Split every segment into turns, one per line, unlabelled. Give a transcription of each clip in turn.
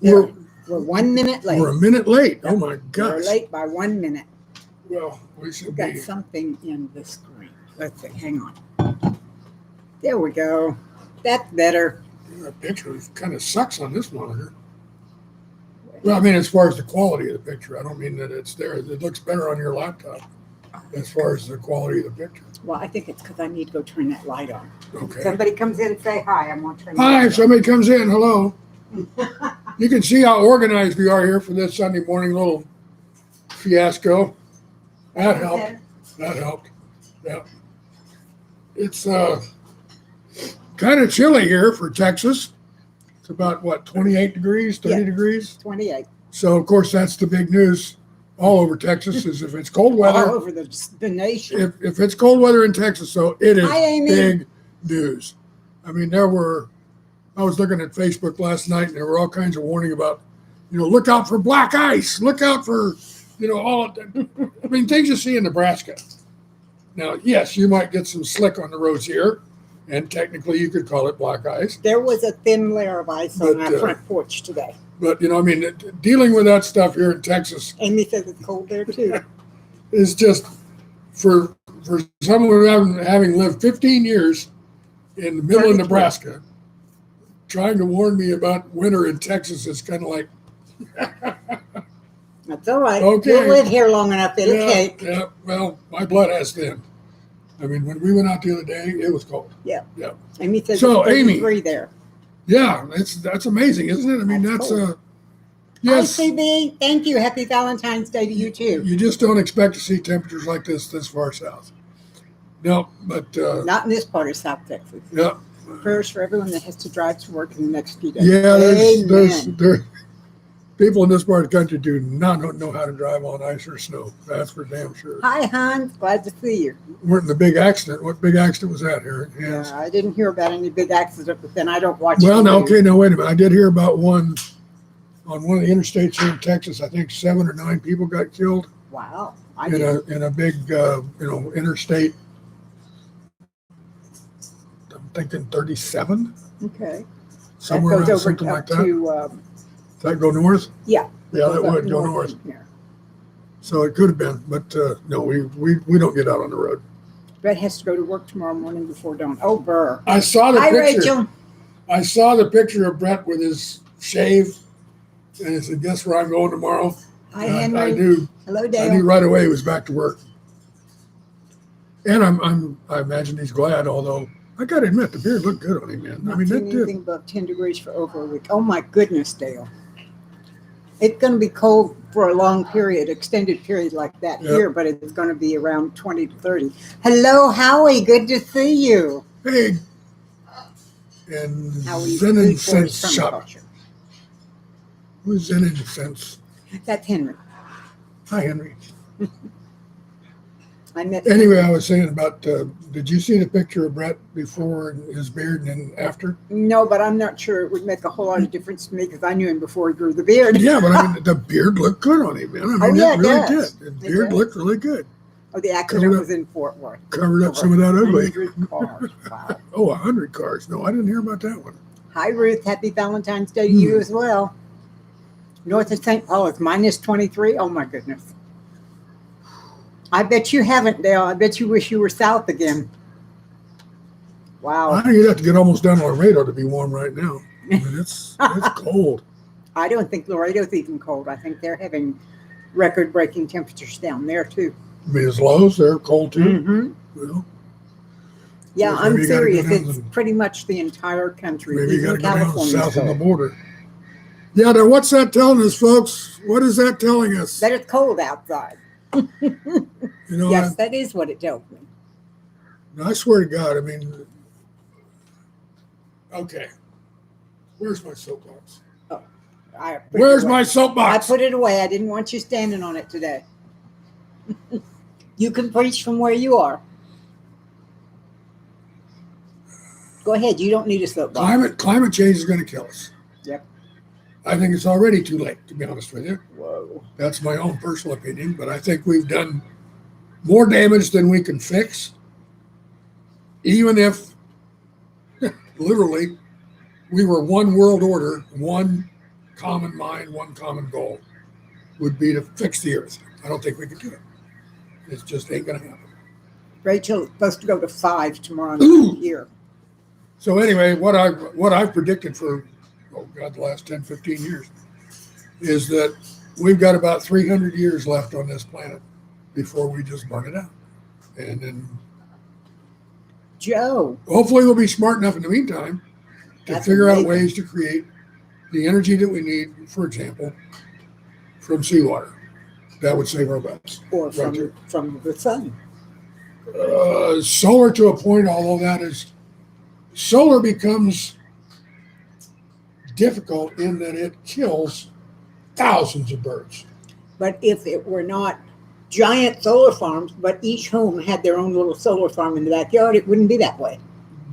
We're,
We're 1 minute late.
we're a minute late. Oh my
We're
gosh.
late by 1 minute.
Well, we
We've
should
got
be.
something in the screen. Let's see. Hang on. There we go. That's better.
The picture kind of sucks on this monitor. Well, I mean, as far as the quality of the picture, I don't mean that it's there. It looks better on your laptop as far as the quality of the picture.
Well, I think it's because I need to go turn that light on.
Okay.
Somebody comes in and say hi. I'm going to turn the
Hi,
light
if somebody comes in, hello. You can see how organized we are here for this Sunday morning little fiasco. That helped.
on.
That helped. Yeah. It's kind of chilly here for Texas. It's about, what, 28 degrees, 30
Yeah.
degrees?
28.
So, of course, that's the big news all over Texas is if it's cold weather.
All over the nation.
If it's cold weather in Texas, so it is
Hi, Amy.
big news. I mean, I was looking at Facebook last night and there were all kinds of warning about, look out for black ice, look out for, I mean, things you see in Nebraska. Now, yes, you might get some slick on the roads here, and technically you could call it black ice.
There was a thin layer of ice on
But,
our front porch today.
But, I mean, dealing with that stuff here in Texas
Amy says it's cold there too.
is just, for someone having lived 15 years in the middle of
32.
Nebraska, trying to warn me about winter in Texas is kind of like,
That's all right.
Okay.
You'll live here long enough. It'll take.
yeah, well, my blood has thinned. I mean, when we went out the other day, it was cold.
Amy says
So,
it's
Amy.
33 there.
Yeah, that's amazing, isn't it? I mean,
That's
that's
cool.
yes.
Hi, CB. Thank you. Happy Valentine's Day to you too.
You just don't expect to see temperatures like this far south. No, but
Not in this part of South Texas.
yeah,
Prayers for everyone that has to drive to work in the next few days.
yeah. There's
Amen.
people in this part of the country do not know how to drive on ice or snow. That's for damn sure.
Hi, Hans. Glad to see you.
Weren't in the big accident. What big accident was that here? Yes.
I didn't hear about any big accident, but then I don't watch.
Well,
the
no,
news.
okay, no, wait a minute. I did hear about one on one of the interstates here in Texas. I think 7 or 9 people got killed
Wow. I
in
didn't.
a big interstate. I'm thinking 37
Okay.
somewhere
that
around
goes over
something
up
like that.
to.
Does that go north?
Yeah.
Yeah, that
goes up
would go north.
from here.
So it could have been, but no, we don't get out on the road.
Brett has to go to work tomorrow morning before dawn. Oh, Burr.
I saw the
Hi,
picture.
Rachel.
I saw the picture of Brett with his shave, and I said, "Guess where I'm going tomorrow?"
Hi,
And
Henry.
I knew.
Hello,
I knew
Dale.
right away he was back to work. And I imagine he's glad, although I got to admit, the beard looked good on him, man. I
Not
mean,
seen
that did.
anything above 10 degrees for over a week. Oh, my goodness, Dale. It's going to be cold for a long period, extended period like that
Yep.
here, but it's going to be around 20 to 30. Hello, Howie. Good to see you.
Hey, and
Howie's
Zen
food
and
for
Sense
his
shop.
permaculture.
Who's Zen and Sense?
That's Henry.
Hi, Henry.
I met
Anyway, I was saying about, did you see the picture of Brett before his beard and then after?
No, but I'm not sure it would make a whole lot of difference to me because I knew him before he grew the beard.
Yeah, but I mean, the beard looked good on him, man. I mean,
Oh, yeah,
it
it
really
does.
did. The
It
beard
does.
looked really good.
Oh, the accident
Covered up-
was in Fort Worth.
Covered up some of that ugly.
100 cars. Wow.
Oh, 100 cars. No, I didn't hear about that one.
Hi, Ruth. Happy Valentine's Day to you as well. North of St. Paul is minus 23. Oh, my goodness. I bet you haven't, Dale. I bet you wish you were south again. Wow.
I think you'd have to get almost down to Laredo to be warm right now. I mean, it's cold.
I don't think Laredo's even cold. I think they're having record-breaking temperatures down there, too.
I mean, it's lows. They're cold too.
Mm-hmm.
Well,
Yeah,
Maybe
I'm
you gotta go
serious.
down
It's
to-
pretty much the entire country.
maybe you got
Even
to go down
California's
south of the
cold.
border. Yeah, now what's that telling us, folks? What is that telling us?
That it's cold outside.
You know,
Yes, that is what it tells me.
I swear to God, I mean, okay. Where's my soapbox?
I put it
Where's
away.
my
I
soapbox?
put it away. I didn't want you standing on it today. You can preach from where you are. Go ahead. You don't need a soapbox.
Climate change is going to kill us.
Yep.
I think it's already too late, to be honest with you.
Whoa.
That's my own personal opinion, but I think we've done more damage than we can fix, even if literally we were one world order, one common mind, one common goal would be to fix the earth. I don't think we could do it. It just ain't going to happen.
Rachel is supposed to go to 5 tomorrow
Ooh.
night here.
So anyway, what I've predicted for, the last 10, 15 years is that we've got about 300 years left on this planet before we just burn it out. And then
Joe,
hopefully we'll be smart enough in the meantime to
That's
figure out
amazing.
ways to create the energy that we need, for example, from seawater. That would save our butts.
or
Right there.
from the sun.
Solar to a point, although solar becomes difficult in that it kills thousands of birds.
But if it were not giant solar farms, but each home had their own little solar farm in the backyard, it wouldn't be that way.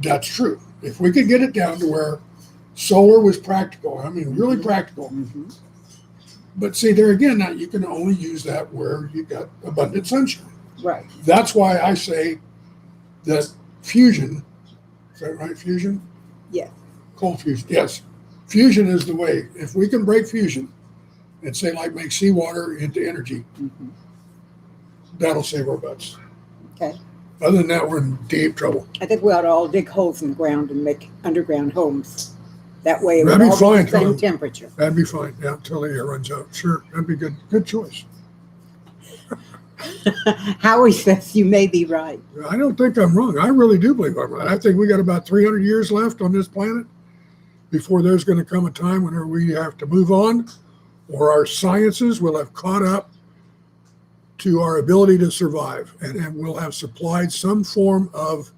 That's true. If we could get it down to where solar was practical, I mean, really practical.
Mm-hmm.
But see, there again, now you can only use that where you got abundant sunshine.
Right.
That's why I say that fusion, is that right, fusion?
Yes.
Cold fusion, yes. Fusion is the way. If we can break fusion and say like make seawater into energy,
Mm-hmm.
that'll save our butts.
Okay.
Other than that, we're in deep trouble.
I think we ought to all dig holes in the ground and make underground homes. That way it would
That'd be
all be
fine,
the same
Tom.
temperature.
That'd be fine, yeah, until the air runs out. Sure, that'd be good. Good choice.
Howie says you may be right.
I don't think I'm wrong. I really do believe I'm right. I think we got about 300 years left on this planet before there's going to come a time whenever we have to move on, or our sciences will have caught up to our ability to survive, and we'll have supplied some form of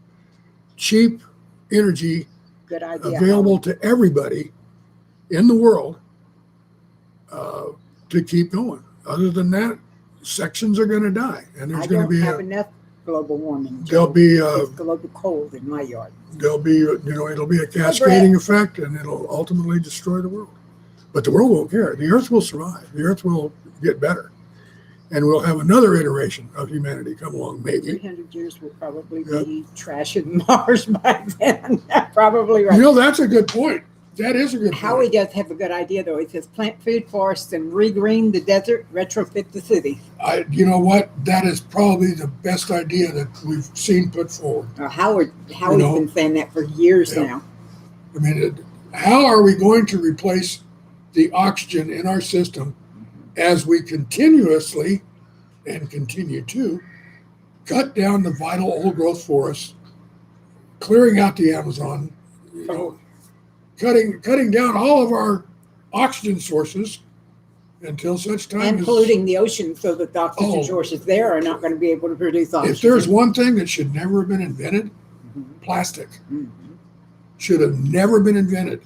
cheap energy
Good idea.
available to everybody in the world to keep going. Other than that, sections are going to die, and there's
I
going to
don't
be
have enough global warming.
there'll
Joe.
be
It's global cold in my yard.
it'll be a cascading effect, and it'll ultimately destroy the world. But the world won't care. The earth will survive. The earth will get better, and we'll have another iteration of humanity come along, maybe.
300 years will probably
Yeah.
be trashing Mars by then. Probably right.
You know, that's a good point. That is a good
Howie
point.
does have a good idea, though. He says plant food forests and regreen the desert, retrofit the city.
You know what? That is probably the best idea that we've seen put forward.
Howie's
know,
been saying that for years
yeah.
now.
I mean, how are we going to replace the oxygen in our system as we continuously and continue to cut down the vital old growth forests, clearing out the Amazon, cutting down all of our oxygen sources until such time
And
as
polluting the ocean so that the oxygen
Oh.
sources there are not going to be able to produce oxygen.
if there's one thing that should never have been invented, plastic
Mhm.
should have never been invented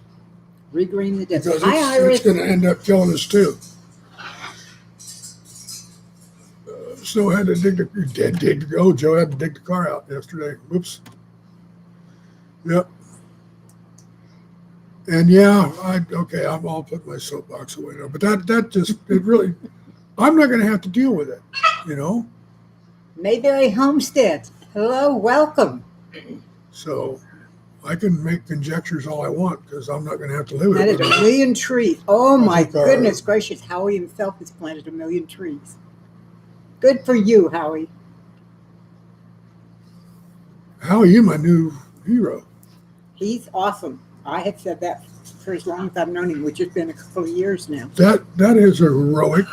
Regreen the desert.
because
Hi,
it's
Iris.
going to end up killing us too. Snow had to Joe had to dig the car out yesterday. Whoops. Yep. And yeah, I'll put my soapbox away now. But that just it really, I'm not going to have to deal with it. You know.
Mayberry Homestead. Hello, welcome.
So I can make conjectures all I want because I'm not going to have to live with
That
it.
is a million trees. Oh my
think our-
goodness gracious. Howie himself has planted 1 million trees. Good for you, Howie.
How are you, my new hero?
He's awesome. I have said that for as long as I've known him, which has been a couple of years now.
That is a heroic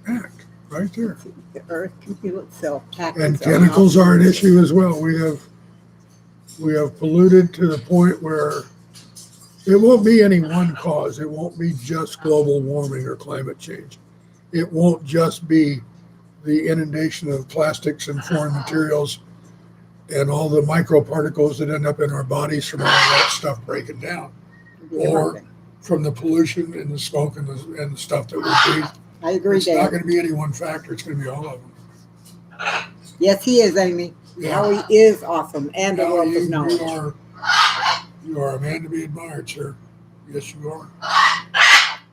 act right there.
The earth can heal itself.
And chemicals are an issue as well. We have polluted to the point where it won't be any one cause. It won't be just global warming or climate change. It won't just be the inundation of plastics and foreign materials and all the microparticles that end up in our bodies from all that stuff breaking down, or from the pollution and the smoke and the stuff that we breathe.
I agree,
It's not
Dad.
going to be any one factor. It's going to be all of them.
Yes, he is, Amy.
Yeah.
Howie is awesome and a
Now,
wealth of knowledge.
you are a man to be admired, sir. Yes, you are.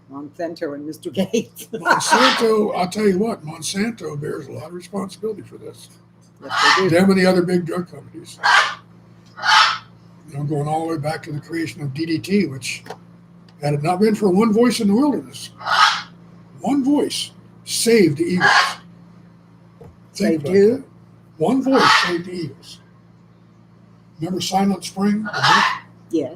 Monsanto and Mr. Gates.
Monsanto, I'll tell you what, Monsanto bears a lot of responsibility for this.
Yes, they do.
Them and the other big drug companies. Going all the way back to the creation of DDT, which Had it not been for one voice in the wilderness, one voice saved the eagles. Think
Saved
about
who?
that. One voice saved the eagles. Remember Silent Spring? The book?
Yeah.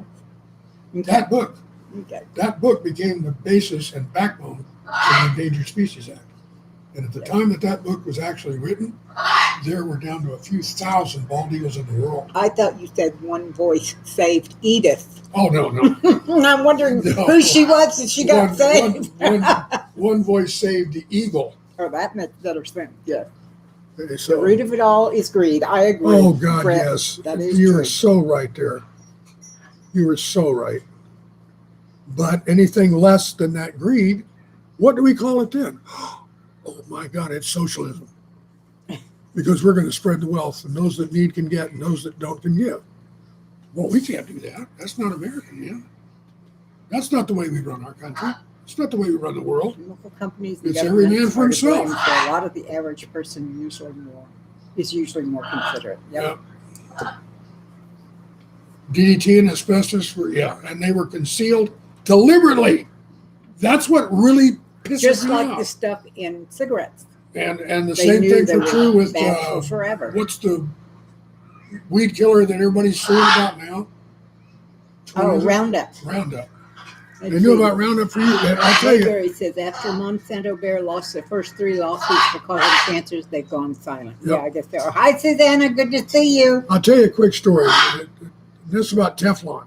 Okay.
That book.
Okay.
That book became the basis and backbone of the Endangered Species Act. And at the time that book was actually written, there were down to a few thousand bald eagles in the world.
I thought you said one voice saved Edith.
Oh, no.
I'm wondering
No.
who she was and she got
One-
saved.
one voice saved the eagle.
Oh, that makes better sense. Yes. The
So,
root of it all is greed. I agree.
oh, God,
Fred.
yes.
That is
You
true.
were so right there. You were so right. But anything less than that greed, what do we call it then? Oh, my God, it's socialism. Because we're going to spread the wealth, and those that need can get, and those that don't can give. Well, we can't do that. That's not American, yeah. That's not the way we run our country. It's not the way we run the world.
Local companies and
It's every
governments
man for
are to blame,
himself.
so a lot of the average person is usually more considerate. Yep.
Yeah. DDT and asbestos were, and they were concealed deliberately. That's what really pisses
Just
me
like
off.
the stuff in cigarettes.
And the
They
same
knew
thing
they
for
were
true with
bad for forever.
what's the weed killer that everybody's suing about now?
Oh,
What is it?
Roundup.
Roundup.
Let's
They knew
see.
about Roundup for years. I'll tell you,
Mayberry says after Monsanto Bear lost their first 3 lawsuits for causing cancers, they've gone silent.
Yep.
Yeah, I guess they are. Hi, Susanna. Good to see you.
I'll tell you a quick story. This is about Teflon.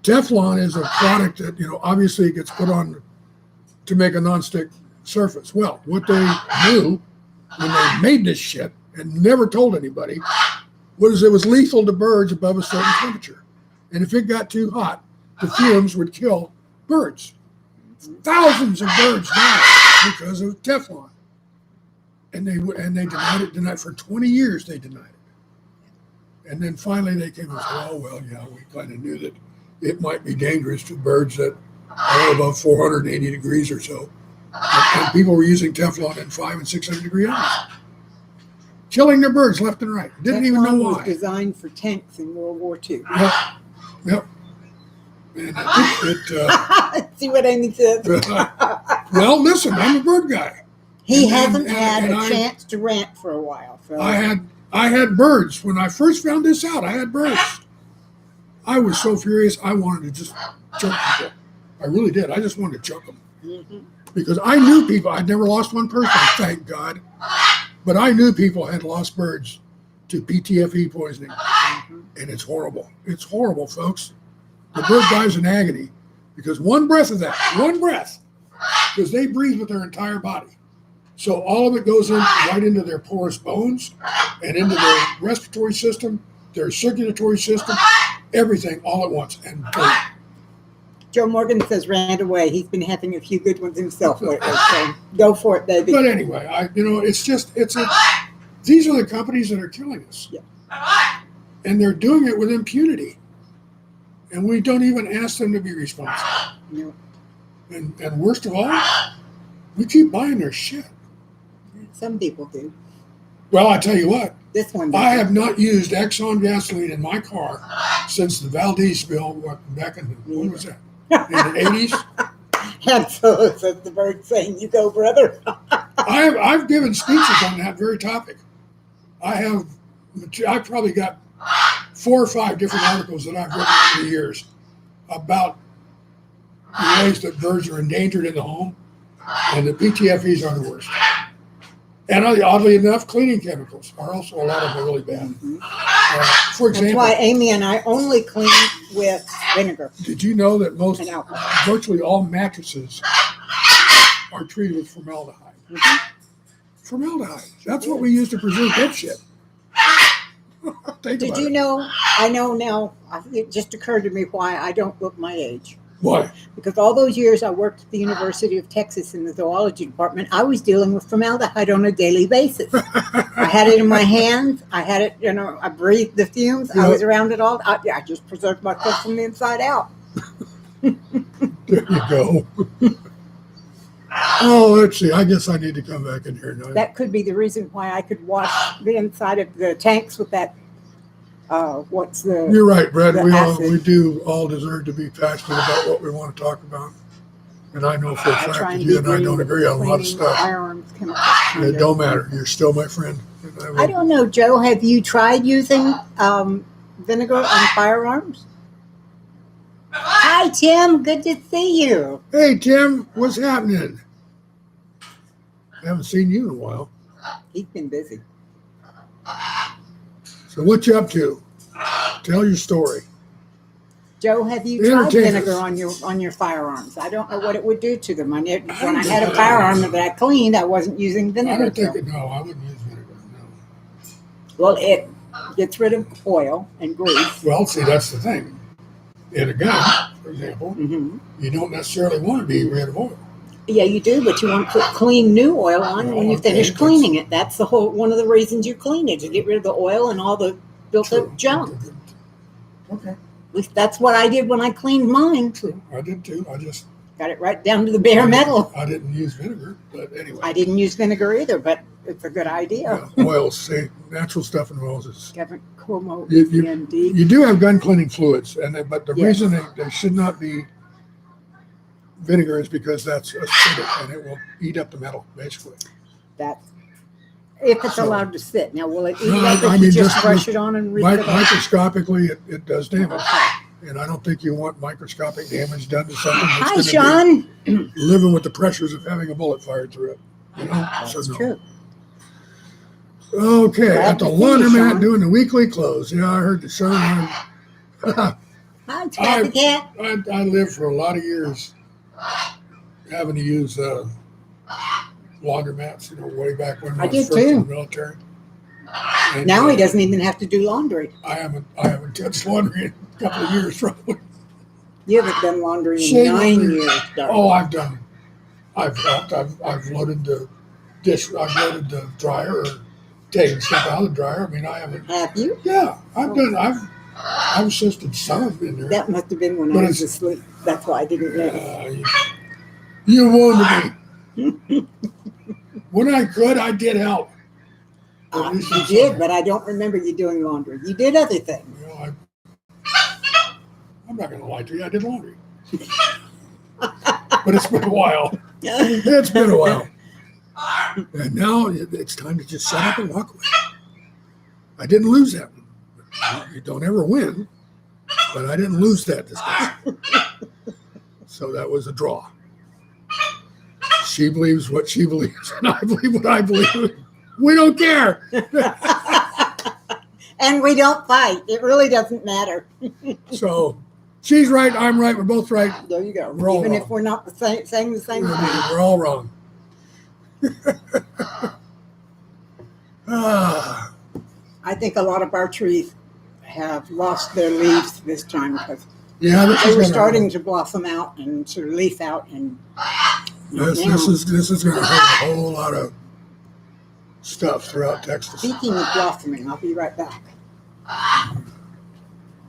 Teflon is a product that, obviously gets put on to make a nonstick surface. Well, what they knew when they made this shit and never told anybody was it was lethal to birds above a certain temperature. And if it got too hot, the fumes would kill birds. Thousands of birds died because of Teflon. And they denied it for 20 years. They denied it. And then finally they came and said, oh, well, yeah, we kind of knew that it might be dangerous to birds that are above 480 degrees or so. And people were using Teflon in 500 and 600 degree ovens, killing their birds left and right. Didn't even know
Teflon was
why.
designed for tanks in World War II.
Yep. And
See what Amy says?
well, listen, I'm a bird guy.
He
And-
hasn't
and-
had
and
a
I-
chance to rant for a while. So
I had birds. When I first found this out, I had birds. I was so furious, I wanted to just choke people. I really did. I just wanted to choke them.
Mhm.
Because I knew people. I'd never lost one person, thank God. But I knew people had lost birds to PTFE poisoning. And it's horrible. It's horrible, folks. The bird dies in agony because one breath, because they breathe with their entire body. So all of it goes in right into their porous bones and into their respiratory system, their circulatory system, everything all at once. And boom.
Joe Morgan says ran away. He's been having a few good ones himself lately. So go for it, baby.
But anyway, these are the companies that are killing us.
Yeah.
And they're doing it with impunity. And we don't even ask them to be responsible.
No.
And worst of all, we keep buying their shit.
Some people do.
Well, I tell you what,
This one
I
doesn't.
have not used Exxon gasoline in my car since the Valdez spill, back in when was that? In the 80s?
And so says the bird saying, "You go, brother."
I've given speeches on that very topic. I've probably got 4 or 5 different articles that I've written over the years about the ways that birds are endangered in the home, and the PTFEs are the worst. And oddly enough, cleaning chemicals are also a lot of them really bad. For
That's
example,
why Amy and I only clean with vinegar
did you know that
and alcohol.
virtually all mattresses are treated with formaldehyde? Formaldehyde. That's what we use to preserve that shit. Think
Did
about
you
it.
know? I know now. It just occurred to me why I don't look my age.
Why?
Because all those years I worked at the University of Texas in the zoology department, I was dealing with formaldehyde on a daily basis. I had it in my hands. I had it, I breathed the fumes. I was around it all. I just preserved myself from the inside out.
There you go. Oh, let's see. I guess I need to come back in here now.
That could be the reason why I could wash the inside of the tanks with that What's the
You're right, Brad.
The
We
acid.
do all deserve to be passionate about what we want to talk about. And I know for a
I try
fact that
and
you
be
and I
green,
don't
but
agree on a lot of
cleaning
stuff.
firearms chemicals
It
kinda-
don't matter. You're still my friend. And
I don't know, Joe. Have you tried using vinegar on firearms? Hi, Tim. Good to see you.
Hey, Tim, what's happening? I haven't seen you in a while.
He's been busy.
So what you up to? Tell your story.
Joe, have you tried
Entertain
vinegar
us.
on your firearms? I don't know what it would do to them. When I had a firearm that I cleaned, I wasn't using
I
vinegar.
don't think it. No, I wouldn't use vinegar. No.
Well, it gets rid of oil and grease.
Well, see, that's the thing. In a gun, for example,
Hmm.
you don't necessarily want to be rid of oil.
Yeah, you do, but you want to put clean new oil on when you
Okay,
finish
that's-
cleaning it. That's the whole one of the reasons you clean it, to get rid of the oil and all the built
True.
up junk.
Okay,
At least that's what I did when I cleaned mine.
true. I did too. I just
Got it right down to the bare metal.
I didn't use vinegar, but anyway.
I didn't use vinegar either, but it's a good idea.
Yeah, oils, see, natural stuff in oils is.
Kevin Como,
You-
CND.
You do have gun cleaning fluids, but the
Yes.
reason they should not be vinegar is because that's acidic and it will eat up the metal, basically.
That's if it's
So-
allowed to sit. Now, will it eat
No,
up if
I
you
mean,
just
just
brush it on and rip it off?
Microscopically, it does damage.
Okay.
And I don't think you want microscopic damage done to something
Hi,
that's going to
Sean.
be living with the pressures of having a bullet fired through it. You know?
That's
no.
true.
Okay,
Glad
at the
to see you,
laundromat
Sean.
doing the weekly clothes. Yeah, I heard the Sean.
Hi, Scrappy Cat.
I lived for a lot of years having to use laundromats, way back when
I
I was
did
first in
too.
the military. And,
Now he doesn't even have to do laundry.
I haven't touched laundry in a couple of years, probably.
You haven't done laundry in
Shame on
9
me.
years, darling.
Oh, I've done. I've helped. I've loaded the I've loaded the dryer or taken stuff out of the dryer. I mean, I haven't.
Have you?
Yeah, I've done. I've assisted some in there.
That must have been when
But
I was
it's-
asleep. That's why I didn't know.
You warned me. When I could, I did help. At least
You
in
did,
some-
but I don't remember you doing laundry. You did other things.
I'm not going to lie to you. I did laundry. But it's been a while. It's been a while. And now it's time to just shut up and walk away. I didn't lose that one. You don't ever win, but I didn't lose that discussion. So that was a draw. She believes what she believes, and I believe what I believe. We don't care.
And we don't fight. It really doesn't matter.
So she's right, I'm right, we're both right.
There you go.
We're all
Even
wrong.
if we're not saying the same thing.
We're all wrong. Ah,
I think a lot of our trees have lost their leaves this time because
yeah, this
they
is
were
gonna,
starting to blossom out and sort of leaf out, and
This is going to hurt a whole lot of stuff throughout Texas.
speaking of blossoming, I'll be right back.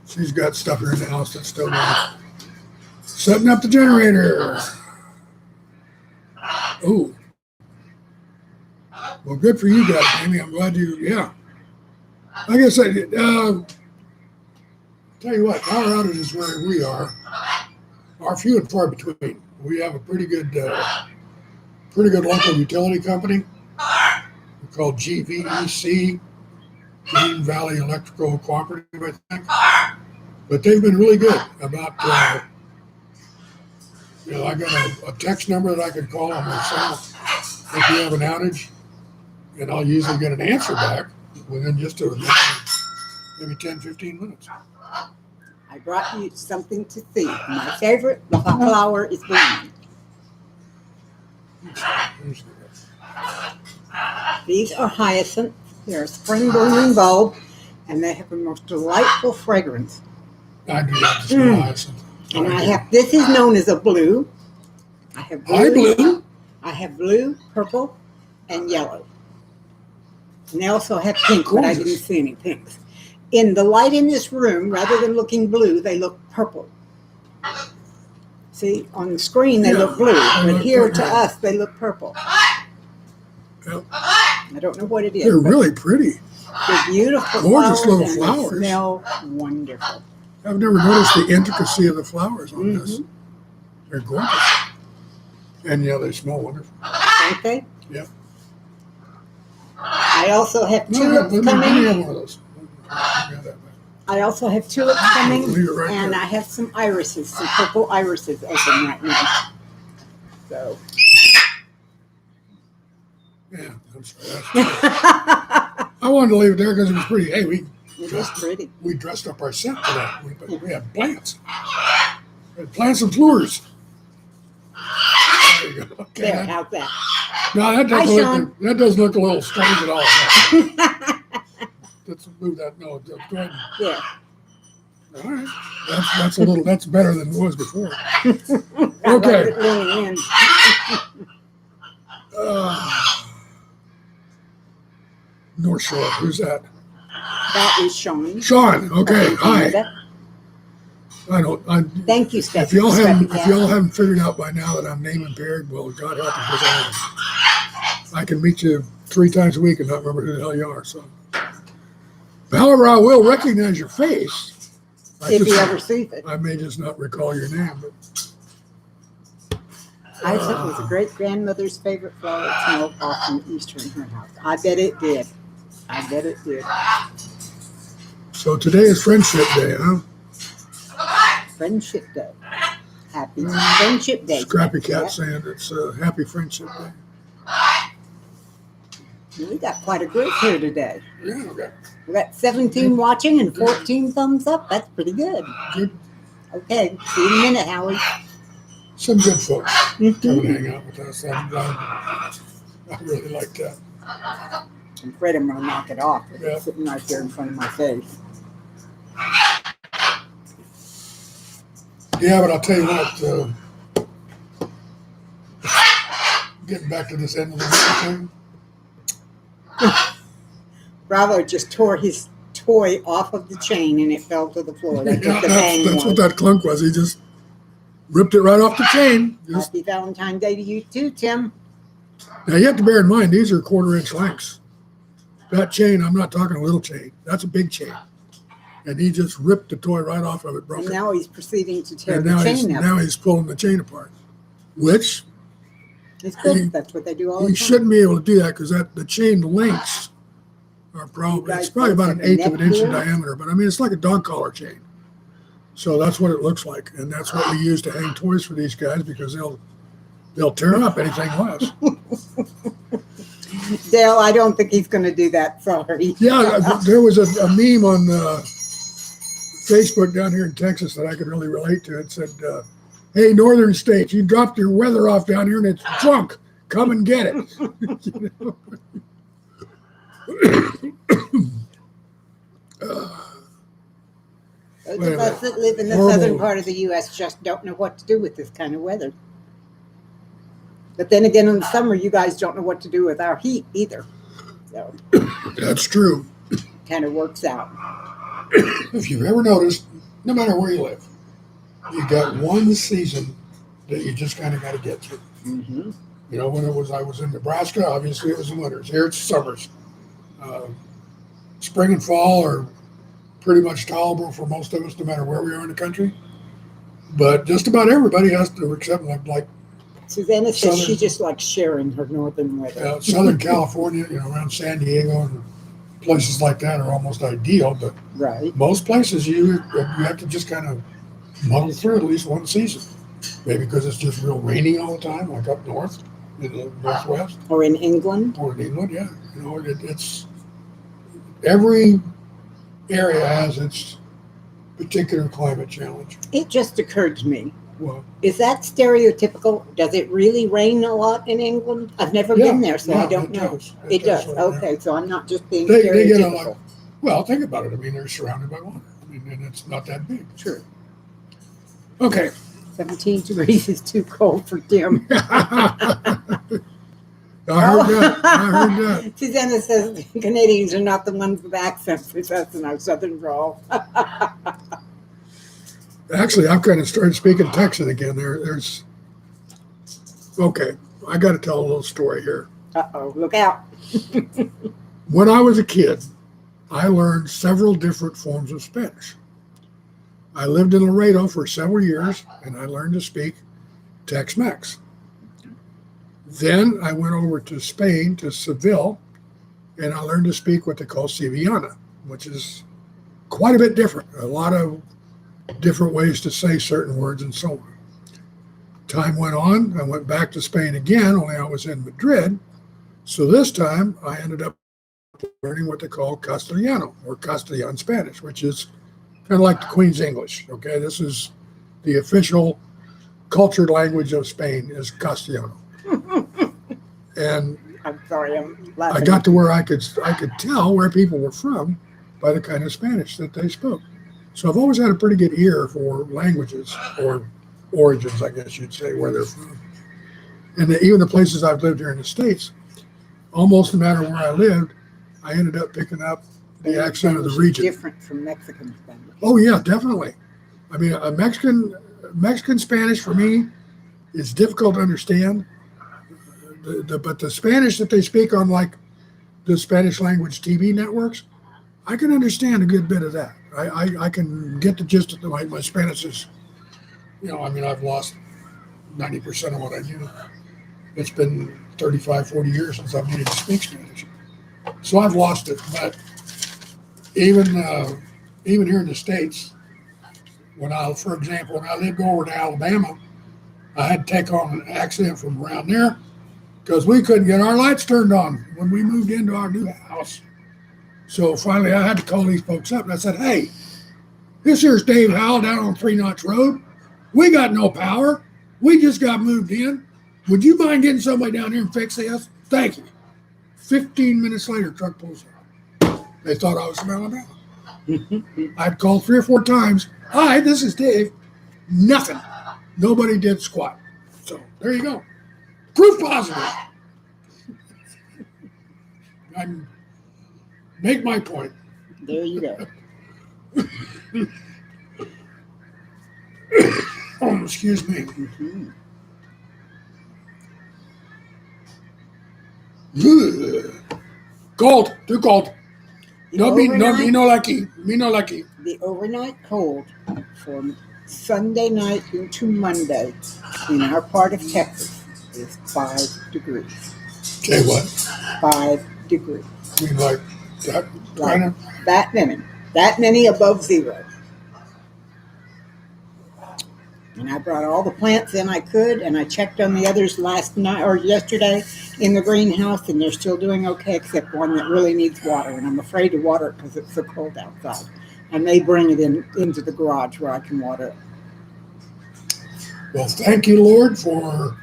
She's got stuff here in the house that's still going. Setting up the generator. Oh. Well, good for you guys, Amy. I'm glad you, yeah. Like I said, tell you what, our outages where we are few and far between. We have a pretty good local utility company called GVEC, Green Valley Electrical Cooperative, I think. But they've been really good about, I got a text number that I could call on my cell if you have an outage, and I'll usually get an answer back within just maybe 10, 15 minutes.
I brought you something to see. My favorite, the hot flower, is blooming. These are hyacinths. They're a spring blooming bulb, and they have the most delightful fragrance.
I do that to smell hyacinth.
And I have, this is known as a blue. I have
Hi, blue.
I have blue, purple, and yellow. And they also have pink, but I didn't
Gorgeous.
see any pinks. In the light in this room, rather than looking blue, they look purple. See, on the screen they
Yeah,
look blue,
they
but
look
here to
purple.
us they look purple.
Yep.
I don't know what it is.
They're
but
really pretty.
They're beautiful
Gorgeous
flowers,
little
and
flowers.
They smell wonderful.
I've never noticed the intricacy of the flowers on this.
Mhm.
They're gorgeous. And yeah, they smell wonderful.
Don't they?
Yep.
I also have
No,
tulips
let me have
coming.
one of those. Let me have that back.
I also have tulips coming,
Leave it right
and
there.
I have some irises, some purple irises open right now. So.
Yeah, I'm sorry. I wanted to leave it there because it was pretty. Hey,
It is pretty.
we dressed up our set for that. We had plants. We had plants and flowers. There you go. Okay.
There, how's that?
No, that
Hi,
doesn't
Sean.
look. That doesn't look a little strange at all. Let's move that. No, go ahead.
Yeah.
All right. That's a little. That's better than it was before.
I like
Okay.
it leaning in.
North Shore. Who's that?
That is Sean.
Sean. Okay. Hi. I don't.
Thank you,
If
Stephanie.
y'all haven't figured out by now that I'm name impaired, well, God help me, because I am. I can meet you 3 times a week and not remember who the hell you are. So, however, I will recognize your face.
If you ever see it.
I may just not recall your name, but
I said it was a great grandmother's favorite flower. It smelled awesome Easter in her house. I bet it did. I bet it did.
so today is Friendship Day, huh?
Friendship Day. Happy Friendship Day.
Scrappy Cat saying it's Happy Friendship Day.
We got quite a group here today.
Yeah, okay.
We got 17 watching and 14 thumbs up. That's pretty good.
Good.
Okay, see you in a minute, Howie.
Some good folks come
Mhm.
and hang out with us. I really like that.
I'm afraid I'm going to knock it off. It's
Yeah.
sitting right there in front of my face.
Yeah, but I'll tell you what, getting back to this end of the thing,
Bravo just tore his toy off of the chain and it fell to the floor. That's
yeah,
what the bang
that's what
was.
that clunk was. He just ripped it right off the chain. Just,
Happy Valentine's Day to you too, Tim.
now, you have to bear in mind, these are 1/4 inch lengths. That chain, I'm not talking a little chain. That's a big chain. And he just ripped the toy right off of it, broke
And
it.
now he's proceeding to tear
And
the chain up.
now he's pulling the chain apart, which
It's good.
he-
That's what they do all the
he
time.
shouldn't be able to do that because the chain lengths are probably,
You
it's
guys
probably about an
think it's
eighth
a
of an inch in
neck
diameter, but I mean, it's like a dog collar chain. So that's what it looks like. And that's what we use to hang toys for these guys because they'll tear up anything less.
Dale, I don't think he's going to do that. Sorry.
Yeah, there was a meme on Facebook down here in Texas that I could really relate to. It said, hey, northern states, you dropped your weather off down here and it's drunk. Come and get it. You know?
Those
Wait a
of us that live in the
Horrible.
southern part of the U.S. just don't know what to do with this kind of weather. But then again, in the summer, you guys don't know what to do with our heat either. So
That's true.
it kind of works out.
If you've ever noticed, no matter where you live, you got one season that you just kind of got to get through.
Mm-hmm.
You know, when I was in Nebraska, obviously it was the winters. Here it's summers. Spring and fall are pretty much tolerable for most of us, no matter where we are in the country. But just about everybody has to, except like
Susanna says
Southern-
she just likes sharing her northern weather.
Southern California, you know, around San Diego and places like that are almost ideal. But
Right.
most places you have to just kind of muddle through at least one season. Maybe because it's just real rainy all the time, like up north in the Northwest
Or in England.
or in England. Yeah, you know, it's every area has its particular climate challenge.
It just occurred to me.
Well,
Is that stereotypical? Does it really rain a lot in England? I've never
Yeah,
been there, so I
yeah,
don't
it
know.
does.
It does.
right
Okay, so I'm not just being
They get a
stereotypical.
lot. Well, think about it. I mean, they're surrounded by water. I mean, and it's not that big.
True.
Okay.
17 degrees is too cold for Tim.
I heard that. I heard that.
Susanna says Canadians are not the ones with accents with us in our southern drawl.
Actually, I've kind of started speaking Texan again. There's. Okay, I got to tell a little story here.
Uh-oh, look out.
When I was a kid, I learned several different forms of Spanish. I lived in Laredo for several years, and I learned to speak Tex-Mex. Then I went over to Spain, to Seville, and I learned to speak what they call Sevillana, which is quite a bit different. A lot of different ways to say certain words and so on. Time went on. I went back to Spain again, only I was in Madrid. So this time I ended up learning what they call Castellano, or Castellan Spanish, which is kind of like the Queen's English. Okay, this is the official cultured language of Spain is Castellano. And
I'm sorry, I'm
I
laughing.
got to where I could tell where people were from by the kind of Spanish that they spoke. So I've always had a pretty good ear for languages, or origins, I guess you'd say, where they're from. And even the places I've lived here in the States, almost no matter where I lived, I ended up picking up the accent of the region.
Different from Mexican Spanish.
Oh yeah, definitely. I mean, a Mexican Spanish for me is difficult to understand. But the Spanish that they speak on, like the Spanish language TV networks, I can understand a good bit of that. I can get the gist of my Spanish is, I mean, I've lost 90% of what I knew. It's been 35, 40 years since I've needed to speak Spanish. So I've lost it. But even here in the States, for example, when I lived over to Alabama, I had to take on an accent from around there because we couldn't get our lights turned on when we moved into our new house. So finally I had to call these folks up and I said, hey, this here's Dave Howell down on 3 Notch Road. We got no power. We just got moved in. Would you mind getting somebody down here and fix this? Thank you. 15 minutes later, truck pulls up. They thought I was from Alabama. I'd called 3 or 4 times. Hi, this is Dave. Nothing. Nobody did squat. So there you go. Proof positive. I make my point.
There you go.
Oh, excuse me.
Mm-hmm.
Cold. Too cold. Me no lucky.
The overnight cold from Sunday night into Monday in our part of Texas is 5 degrees.
Say what?
5 degrees.
I mean, like that
Like
kind of.
that many above zero. And I brought all the plants in I could, and I checked on the others last night or yesterday in the greenhouse, and they're still doing okay, except one that really needs water. And I'm afraid to water it because it's so cold outside. I may bring it into the garage where I can water it.
Well, thank you, Lord, for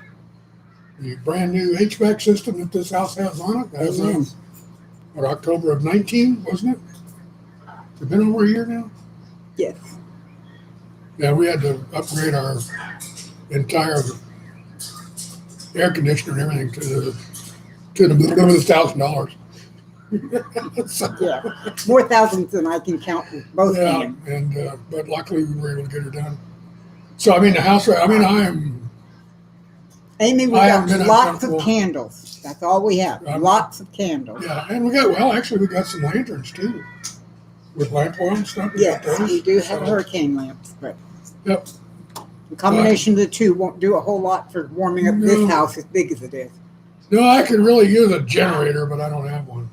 the brand new HVAC system that this house has on it. As of October of 19, wasn't it? It's been over a year now.
Yes.
Yeah, we had to upgrade our entire air conditioner and everything to the $1,000. So,
Yeah. More thousands than I can count with both
yeah,
hands.
but luckily we were able to get it done. So I mean, the house. I mean,
Amy, we
I
got
haven't been
lots
uncomfortable.
of candles. That's all we have. Lots of candles.
yeah, and we got some lanterns too, with lamp oil and stuff.
Yes,
got those.
we do have
So,
hurricane lamps, but
Yep.
the combination of the two won't do a whole lot for warming up this
No.
house as big as it is.
No, I could really use a generator, but I don't have one.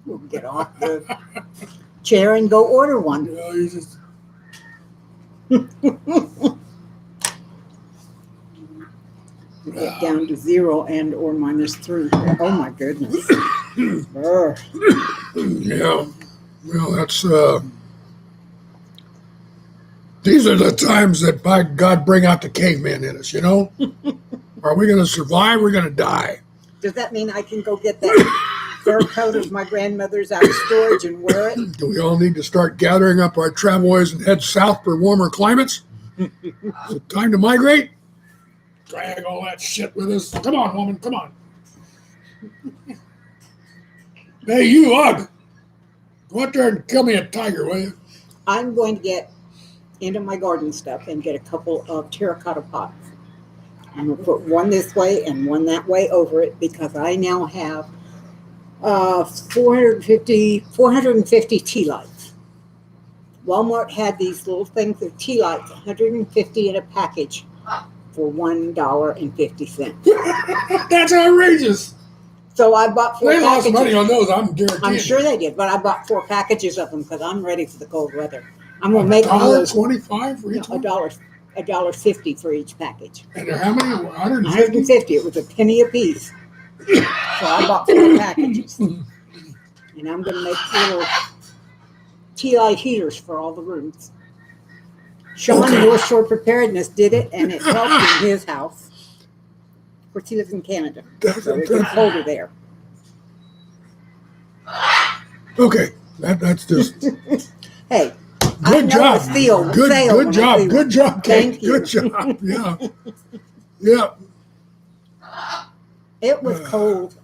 We'll get off the chair and go order one.
You know, you just.
Get down to 0 and or -3. Oh my goodness. Ugh.
Yeah. Well, that's. These are the times that, by God, bring out the caveman in us. Are we going to survive? We're going to die.
Does that mean I can go get that fur coat of my grandmother's out of storage and wear it?
Do we all need to start gathering up our travois and head south for warmer climates? Is it time to migrate? Drag all that shit with us. Come on, woman, come on. Hey, you, Ugg. Go out there and kill me a tiger, will you?
I'm going to get into my garden stuff and get a couple of terracotta pots. I'm going to put one this way and one that way over it because I now have 450 tea lights. Walmart had these little things of tea lights, 150 in a package for $1.50.
That's outrageous.
So I bought 4
They lost
packages.
money on those. I'm guaranteed.
I'm sure they did, but I bought 4 packages of them because I'm ready for the cold weather. I'm gonna make one of those.
$1.25 for each one.
$1.50 for each package.
And they're how many? 150.
150. It was a penny a piece. So I bought 4 packages, and I'm gonna make little tea light heaters for all the rooms. Sean
Okay.
North Shore Preparedness did it, and it helped in his house. Of course, he lives in Canada, so it gets colder there.
Okay, that's just
Hey, I
good
know
job.
a seal.
Good
Sail when I
job.
see
Good
one.
job, Kate.
Thank you.
Good job. Yeah. Yeah.
It was cold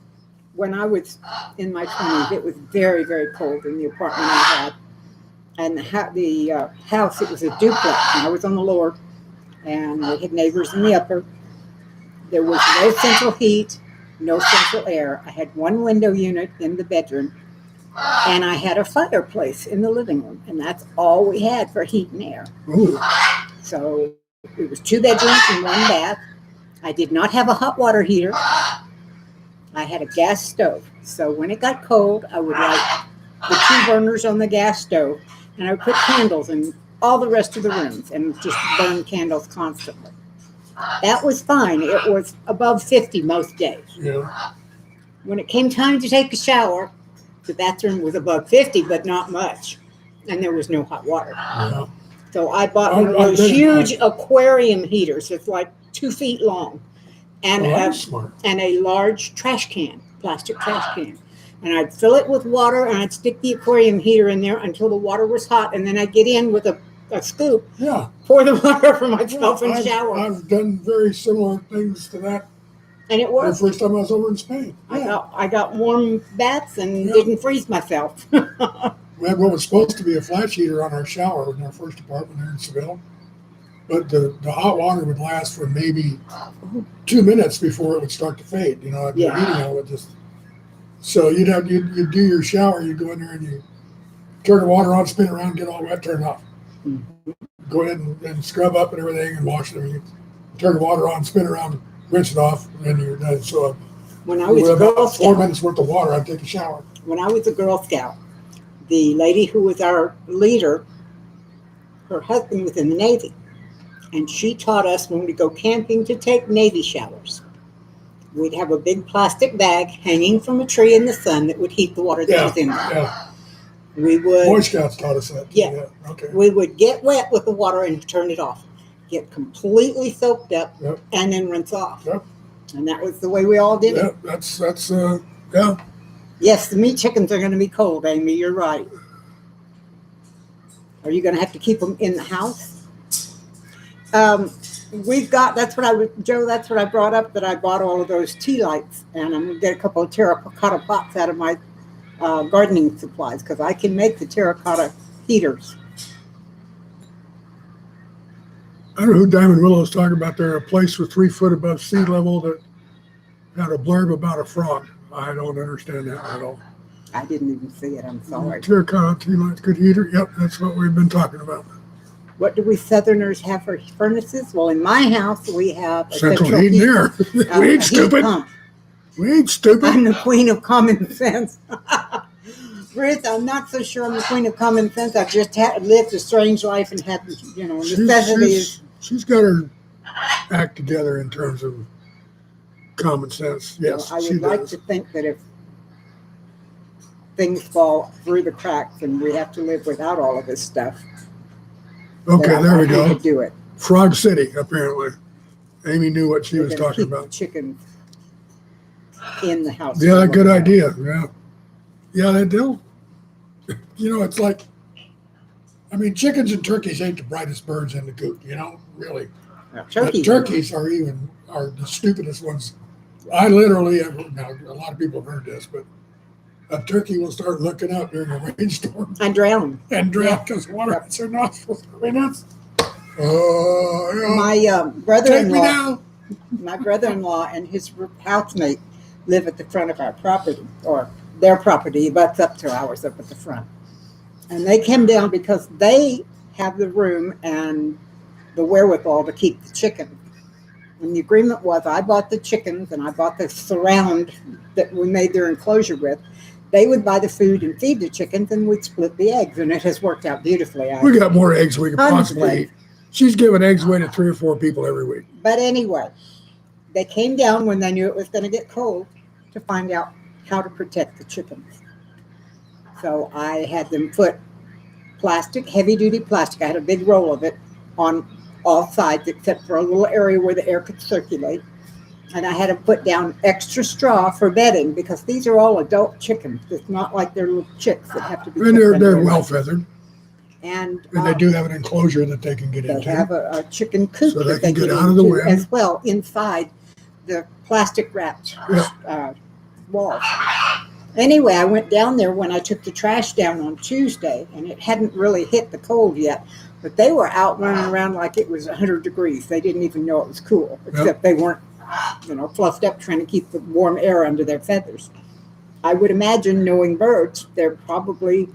when I was in my 20s. It was very, very cold in the apartment I had. And the house, it was a duplex, and I was on the lower, and we had neighbors in the upper. There was no central heat, no central air. I had one window unit in the bedroom, and I had a fireplace in the living room, and that's all we had for heat and air.
Ooh.
So it was 2 bedrooms and 1 bath. I did not have a hot water heater. I had a gas stove. So when it got cold, I would light the 2 burners on the gas stove, and I would put candles in all the rest of the rooms and just burn candles constantly. That was fine. It was above 50 most days.
Yeah.
When it came time to take a shower, the bathroom was above 50, but not much. And there was no hot water.
Yeah.
So I bought one of those huge aquarium heaters. It's like 2 feet long. And,
Oh, that's smart.
and a large trash can, plastic trash can. And I'd fill it with water, and I'd stick the aquarium heater in there until the water was hot. And then I'd get in with a scoop,
Yeah.
pour the water for myself, and
I've-
shower.
I've done very similar things to that
And it
the
worked.
first time I was over in Spain.
I got warm baths and
Yeah.
didn't freeze myself.
We had what was supposed to be a flash heater on our shower in our first apartment here in Seville. But the hot water would last for maybe 2 minutes before it would start to fade. You know, the
Yeah.
heating element just. So you'd do your shower, you go in there and you turn the water on, spin it around, get all wet, turn it off.
Mhm.
Go ahead and scrub up and everything and wash it. You turn the water on, spin it around, rinse it off, and then you're done. So
When I was
with
a Girl
about 4
Scout,
minutes worth of water, I'd take a shower.
when I was a Girl Scout, the lady who was our leader, her husband was in the Navy, and she taught us when we go camping to take Navy showers. We'd have a big plastic bag hanging from a tree in the sun that would heat the water that
Yeah,
was in there.
yeah.
We would
Boy Scouts taught us that.
Yeah.
Okay.
we would get wet with the water and turn it off, get completely soaked up,
Yep.
and then rinse off.
Yep.
And that was the way we all did
Yeah,
it.
that's yeah.
Yes, the meat chickens are going to be cold, Amy. You're right. Are you going to have to keep them in the house? We've got, that's what I brought up, that I bought all of those tea lights, and I'm going to get a couple of terracotta pots out of my gardening supplies, because I can make the terracotta heaters.
I don't know who Diamond Willow's talking about there. A place with 3 foot above sea level that had a blurb about a frog. I don't understand that at all.
I didn't even see it. I'm sorry.
Terracotta tea lights, good heater. Yep, that's what we've been talking about.
What do we Southerners have for furnaces? Well, in my house, we have a
Central heating there. We ain't
heat
stupid.
pump.
We ain't stupid.
I'm the queen of common sense. Ruth, I'm not so sure I'm the queen of common sense. I've just lived a strange life and had, necessities.
She's got her act together in terms of common sense. Yes,
I
she
would like
does.
to think that if things fall through the cracks and we have to live without all of this stuff,
Okay,
that
there
I
we go.
could do it.
Frog City, apparently. Amy knew what she
We're
was
gonna
talking
keep
about.
the chickens in the house.
Yeah, good idea. Yeah. Yeah, they do. You know, it's like, I mean, chickens and turkeys ain't the brightest birds in the coop, really. But turkeys are the stupidest ones. I literally have, now a lot of people have heard this, but a turkey will start looking up during a rainstorm
And drown.
and drown because water hits their nostrils. I mean, that's, yeah.
My
Take me
brother-in-law,
down.
my brother-in-law and his housemate live at the front of our property, or their property butts up to ours up at the front. And they came down because they have the room and the wherewithal to keep the chickens. And the agreement was I bought the chickens and I bought the surround that we made their enclosure with. They would buy the food and feed the chickens, and we'd split the eggs, and it has worked out beautifully.
We got more eggs we could possibly
Honestly.
eat. She's giving eggs away to 3 or 4 people every week.
But anyway, they came down when they knew it was going to get cold to find out how to protect the chickens. So I had them put plastic, heavy-duty plastic. I had a big roll of it on all sides except for a little area where the air could circulate. And I had them put down extra straw for bedding because these are all adult chickens. It's not like they're little chicks that have to be.
And they're
kept
well feathered.
And
they do have an enclosure that they can get
they
into.
have a chicken coop
So they
that
can get
get
out of the
into
wind.
as well inside the plastic wrapped
Yeah.
walls. Anyway, I went down there when I took the trash down on Tuesday, and it hadn't really hit the cold yet. But they were out running around like it was 100 degrees. They didn't even know it was cool, except they weren't, fluffed up trying to keep the warm air under their feathers. I would imagine, knowing birds, they're probably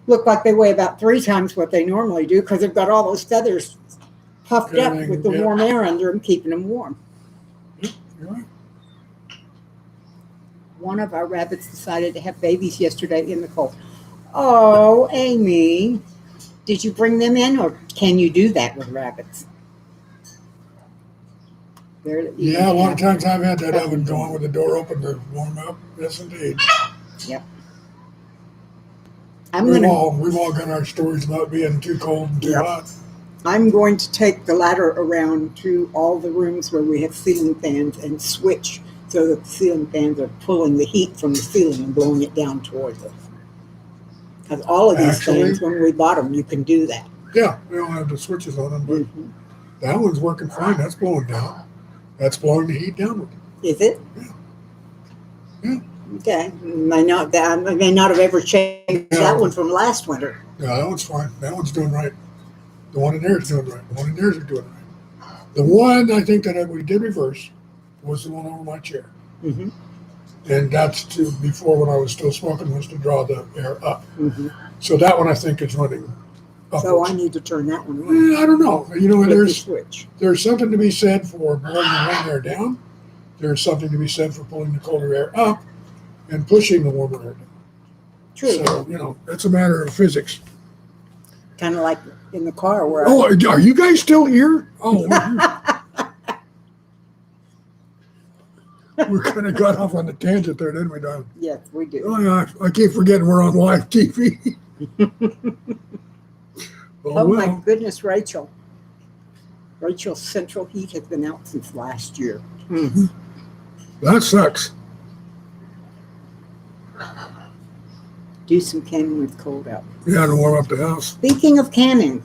look like they weigh about 3 times what they normally do because they've got all those feathers puffed up with the
Yeah.
warm air under them, keeping them warm.
You're right.
One of our rabbits decided to have babies yesterday in the cold. Oh, Amy, did you bring them in, or can you do that with rabbits?
Yeah, a lot of times I've had that oven going with the door open to warm up. Yes, indeed. We've all got our stories about being too cold and too hot.
I'm going to take the ladder around to all the rooms where we have ceiling fans and switch so that the ceiling fans are pulling the heat from the ceiling and blowing it down towards us. Because all of these things, when we bought them, you can do that.
Yeah, we don't have the switches on them, but that one's working fine. That's blowing down. That's blowing the heat downward.
Is it?
Yeah.
Okay. I may not have ever changed that one from last winter.
Yeah, that one's fine. That one's doing right. The one in there is doing right. The one in there is doing right. The one I think that we did reverse was the one over my chair.
Mm-hmm.
And that's before when I was still smoking, was to draw the air up.
Mm-hmm.
So that one I think is running upwards.
So I need to turn that one on.
I don't know.
Flip the switch.
There's something to be said for blowing the warm air down. There's something to be said for pulling the colder air up and pushing the warmer air down.
True.
So, it's a matter of physics.
Kind of like in the car where
Are you guys still here? Oh, we kind of got off on the tangent there, didn't we, Don?
Yes, we do.
Oh, yeah. I keep forgetting we're on live TV.
Oh, my goodness, Rachel. Rachel's central heat has been out since last year.
That sucks.
Do some canning with cold out.
Yeah, to warm up the house.
Speaking of canning,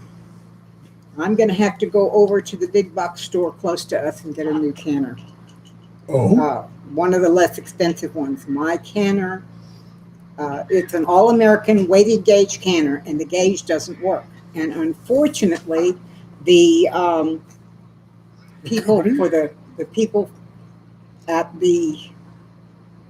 I'm going to have to go over to the big box store close to us and get a new canner.
Oh,
One of the less expensive ones. My canner, it's an all-American weighted gauge canner, and the gauge doesn't work. And unfortunately, the people the people at the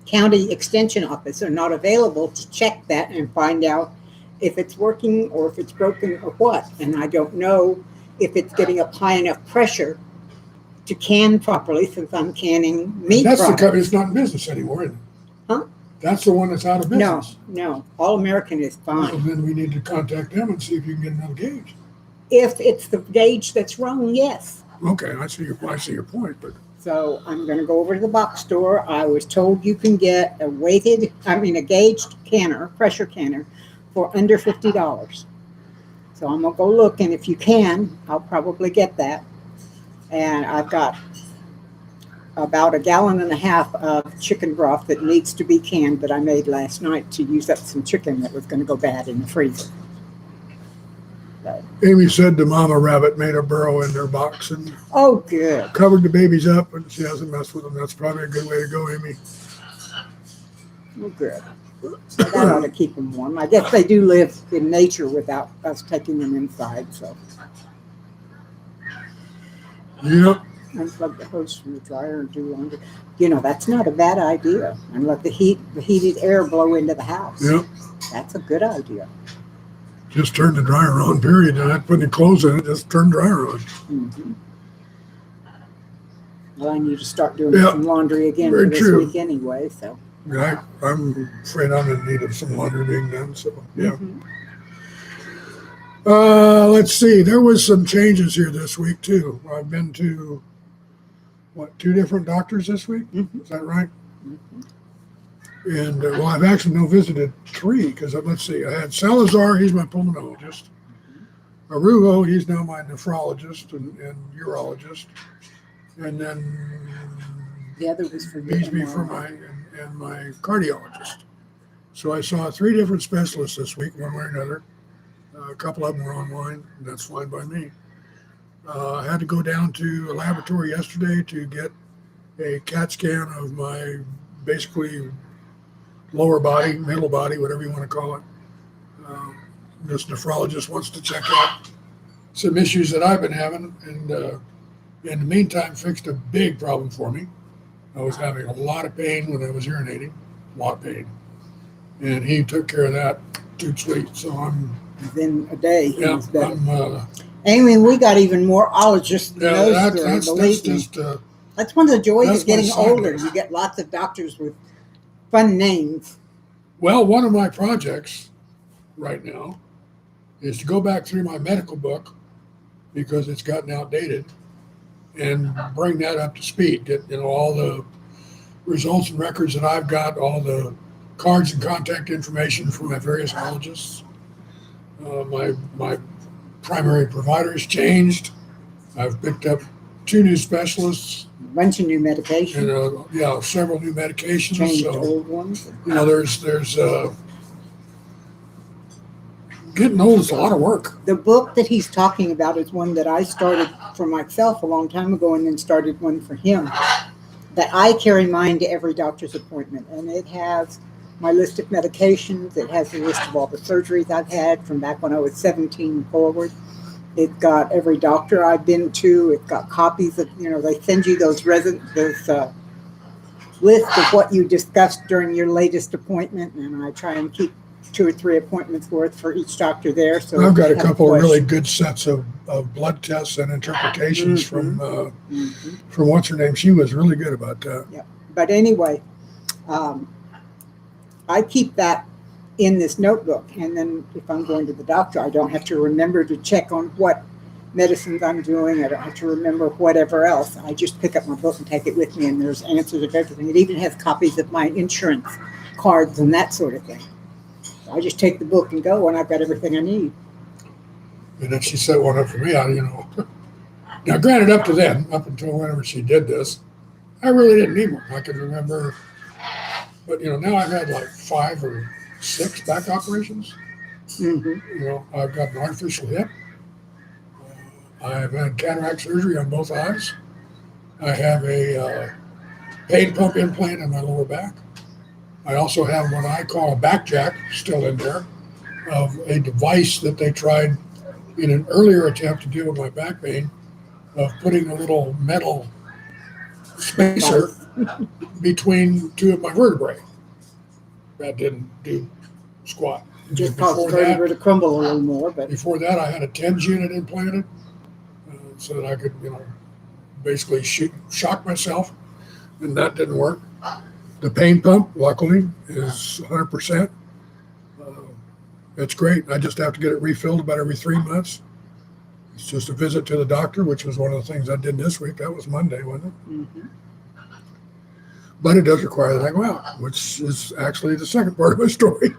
county extension office are not available to check that and find out if it's working or if it's broken or what. And I don't know if it's getting up high enough pressure to can properly, since I'm canning meat
that's the
products.
company that's not in business anymore, isn't it?
Huh?
That's the one that's out of business.
No. All American is
Well,
fine.
then we need to contact them and see if you can get another gauge.
If it's the gauge that's wrong, yes.
Okay, I see your point, but
So I'm going to go over to the box store. I was told you can get a gauged canner, pressure canner, for under $50. So I'm going to go look, and if you can, I'll probably get that. And I've got about 1.5 gallons of chicken broth that needs to be canned that I made last night to use up some chicken that was going to go bad in the freezer.
Amy said the mama rabbit made a burrow in their box and
Oh, good.
covered the babies up, and she hasn't messed with them. That's probably a good way to go, Amy.
Oh, good. So that ought to keep them warm. I guess they do live in nature without us taking them inside. So
Yep.
unplug the hose from the dryer and do laundry. You know, that's not a bad idea. And let the heated air blow into the house.
Yep.
That's a good idea.
Just turn the dryer on, period. And not put any clothes in it, just turn the dryer on.
Mm-hmm. Well, I need to start doing
Yeah,
some laundry again
very
for this
true.
week anyway, so.
I'm afraid I'm in need of some laundry being done, so, yeah.
Mhm.
Let's see. There was some changes here this week, too. I've been to, 2 different doctors this week?
Mhm.
Is that right?
Mhm.
And, well, I've actually now visited 3, because let's see. I had Salazar, he's my pulmonologist. Arugo, he's now my nephrologist and urologist. And then
The other was for your
Beesby for
MRI.
and my cardiologist. So I saw 3 different specialists this week, one way or another. A couple of them were online, and that's fine by me. I had to go down to a laboratory yesterday to get a CAT scan of my basically lower body, middle body, whatever you want to call it. This nephrologist wants to check out some issues that I've been having, and in the meantime, fixed a big problem for me. I was having a lot of pain when I was urinating, a lot of pain. And he took care of that too sweet. So I'm,
Within a day, he
yeah,
was better.
I'm,
Amy, we got even more ologists than
yeah,
those three,
that's
believe me.
just,
That's one of the joys
that's
of getting
my side
older.
list.
You get lots of doctors with fun names.
well, one of my projects right now is to go back through my medical book because it's gotten outdated and bring that up to speed. Get, all the results and records that I've got, all the cards and contact information from my various ologists. My primary provider has changed. I've picked up 2 new specialists
A bunch of new medication,
and several new medications.
changed
So
old ones.
there's getting old is a lot of work.
The book that he's talking about is one that I started for myself a long time ago and then started one for him. That I carry mine to every doctor's appointment. And it has my list of medications. It has a list of all the surgeries I've had from back when I was 17 forward. It's got every doctor I've been to. It's got copies of, they send you those lists of what you discussed during your latest appointment. And I try and keep 2 or 3 appointments worth for each doctor there. So
I've got a
if you have
couple of really
questions-
good sets of blood tests and interpretations
Mhm.
from what's her name. She was really good about that.
But anyway, I keep that in this notebook. And then if I'm going to the doctor, I don't have to remember to check on what medicines I'm doing. I don't have to remember whatever else. I just pick up my book and take it with me, and there's answers of everything. It even has copies of my insurance cards and that sort of thing. So I just take the book and go, and I've got everything I need.
And then she set one up for me. Now, granted, up until whenever she did this, I really didn't need one. I could remember, but now I've had like 5 or 6 back operations.
Mm-hmm.
I've got an artificial hip. I've had cataract surgery on both eyes. I have a pain pump implant in my lower back. I also have what I call a back jack still in there of a device that they tried in an earlier attempt to deal with my back pain of putting a little metal spacer between 2 of my vertebrae. That didn't do squat.
Just caused the vertebra to crumble a little more, but
Before that, I had a TENS unit implanted so that I could, basically shock myself, and that didn't work. The pain pump, luckily, is 100%. It's great. I just have to get it refilled about every 3 months. It's just a visit to the doctor, which was one of the things I did this week. That was Monday, wasn't it?
mm-hmm.
But it does require that I go out, which is actually the second part of my story.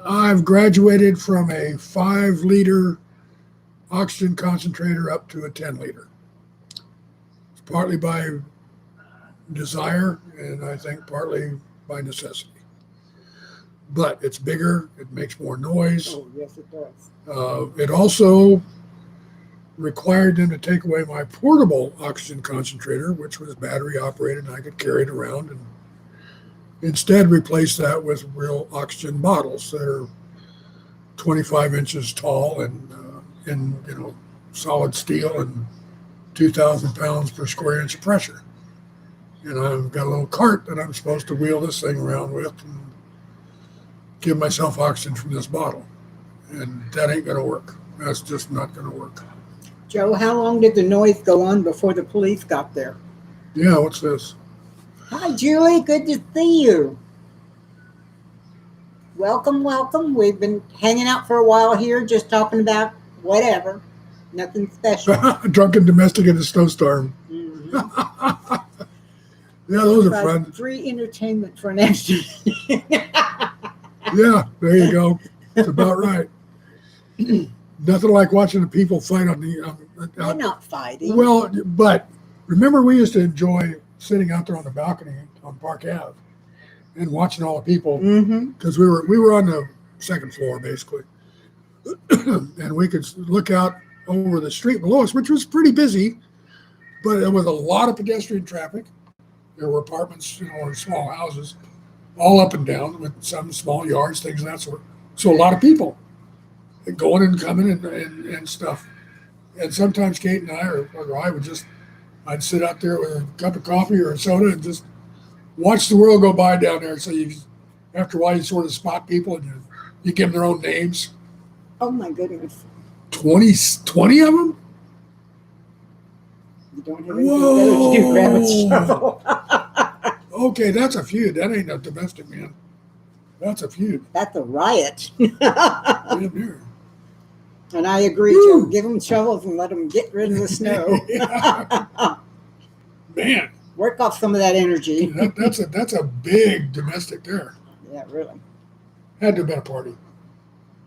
I've graduated from a 5-liter oxygen concentrator up to a 10-liter. It's partly by desire and I think partly by necessity. But it's bigger, it makes more noise.
Oh, yes, it does.
It also required them to take away my portable oxygen concentrator, which was battery operated and I could carry it around, and instead replace that with real oxygen bottles that are 25 inches tall and in solid steel and 2,000 pounds per square inch of pressure. And I've got a little cart that I'm supposed to wheel this thing around with and give myself oxygen from this bottle. And that ain't going to work. That's just not going to work.
Joe, how long did the noise go on before the police got there?
Yeah, what's this?
Hi, Julie. Good to see you. Welcome, welcome. We've been hanging out for a while here, just talking about whatever. Nothing special.
Drunken domestic in a snowstorm.
Mhm.
Yeah, those are
Like
fun.
free entertainment for an extra.
Yeah, there you go. It's about right. Nothing like watching the people fight on the.
They're not fighting.
Well, but remember, we used to enjoy sitting out there on the balcony on Park Ave and watching all the people
Mm-hmm.
because we were on the second floor basically, and we could look out over the street below us, which was pretty busy, but there was a lot of pedestrian traffic. There were apartments, or small houses, all up and down with some small yards, things of that sort. So a lot of people going and coming and stuff. And sometimes Kate and I, or I I'd sit out there with a cup of coffee or a soda and just watch the world go by down there. So after a while, you sort of spot people and you give them their own names.
Oh my goodness.
20 of them?
You don't have anything better to do, grab a shovel.
Okay, that's a feud. That ain't a domestic, man. That's a feud.
That's a riot.
Damn near.
And I agree,
Woo.
Joe. Give them shovels and let them get rid of the snow.
Man,
Work off some of that energy.
that's a big domestic there.
Yeah, really.
Had to have been a party.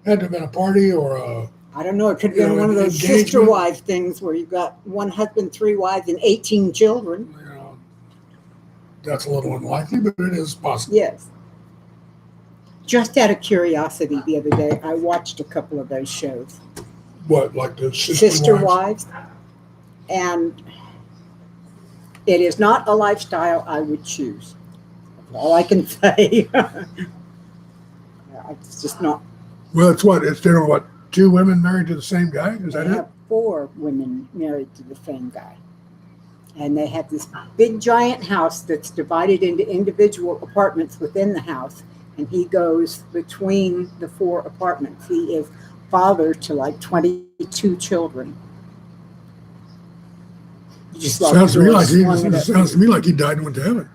Had to have been a party or a.
I don't know. It could be
You know,
one of those
engagement.
sister wives things where you've got one husband, 3 wives, and 18 children.
That's a little unlikely, but it is possible.
Yes. Just out of curiosity, the other day, I watched a couple of those shows.
What, like the
Sister Wives. And it is not a lifestyle I would choose. That's all I can say. Yeah, it's just not.
Well, it's what? It's what? 2 women married to the same guy? Is that
They
it?
have 4 women married to the same guy. And they have this big giant house that's divided into individual apartments within the house. And he goes between the 4 apartments. He is father to like 22 children. You just love
Sounds to me
the
like he died and went to heaven.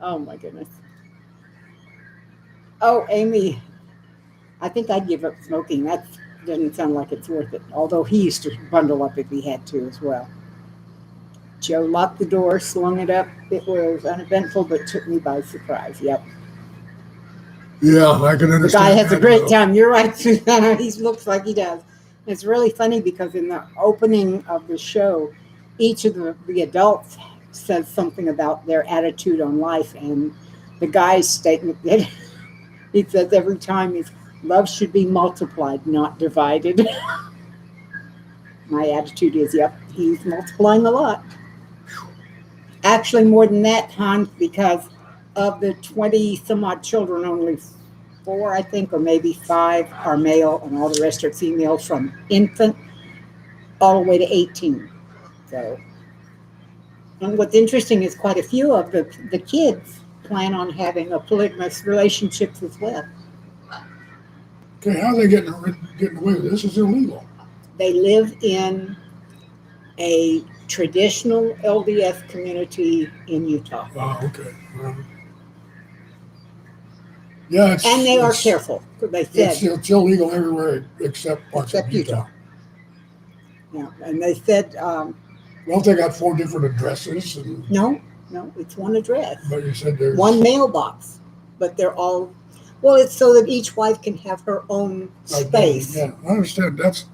Oh my goodness. Oh, Amy, I think I'd give up smoking. That doesn't sound like it's worth it. Although he used to bundle up if he had to as well. Joe locked the door, slung it up. It was uneventful, but took me by surprise. Yep.
Yeah, I can understand.
The guy has a
that,
great
though.
time. You're right, Susanna. He looks like he does. It's really funny because in the opening of the show, each of the adults says something about their attitude on life. And the guy's statement that he says every time is, love should be multiplied, not divided. My attitude is, yep, he's multiplying a lot. Actually, more than that, Hans, because of the 20 some odd children, only 4, I think, or maybe 5 are male, and all the rest are female from infant all the way to 18. So, and what's interesting is quite a few of the kids plan on having a polygamous relationships as well.
Okay, how are they getting away with this? It's illegal.
They live in a traditional LDS community in Utah.
Oh, okay. Yeah,
And they are careful. They said,
It's illegal everywhere except parts
Except
of Utah.
yeah, and they said,
Well, they got 4 different addresses, and,
no, it's one address,
but you said there's
one mailbox, but they're all, well, it's so that each wife can have her own space.
Yeah, I understand. That's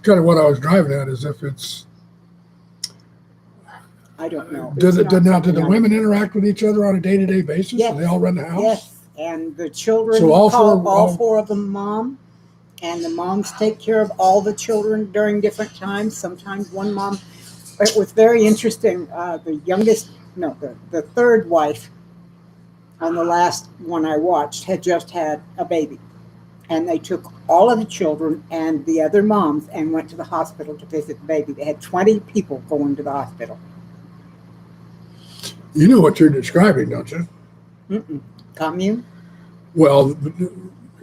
kind of what I was driving at. Is if it's
I don't know.
do
It's not
the
something I-
women interact with each other on a day-to-day basis?
Yes.
Do they all run the house?
Yes, and the children
So all
call
four-
all
all-
4 of them mom, and the moms take care of all the children during different times. Sometimes one mom. It was very interesting. The third wife on the last one I watched had just had a baby, and they took all of the children and the other moms and went to the hospital to visit the baby. They had 20 people going to the hospital.
You know what you're describing, don't you?
Mm-mm. Commune?
Well,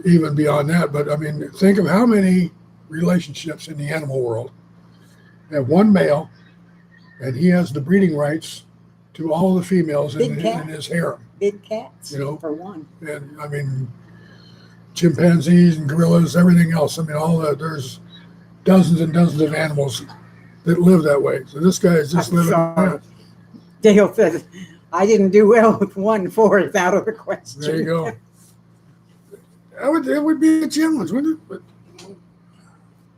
even beyond that, but I mean, think of how many relationships in the animal world have one male, and he has the breeding rights to all the females in his harem.
Big cats,
You know,
for one.
and I mean, chimpanzees and gorillas, everything else. I mean, there's dozens and dozens of animals that live that way. So this guy is just
I'm
living
sorry.
that.
Dale says, I didn't do well with 1 4 is out of the question.
There you go. It would be a challenge, wouldn't it? But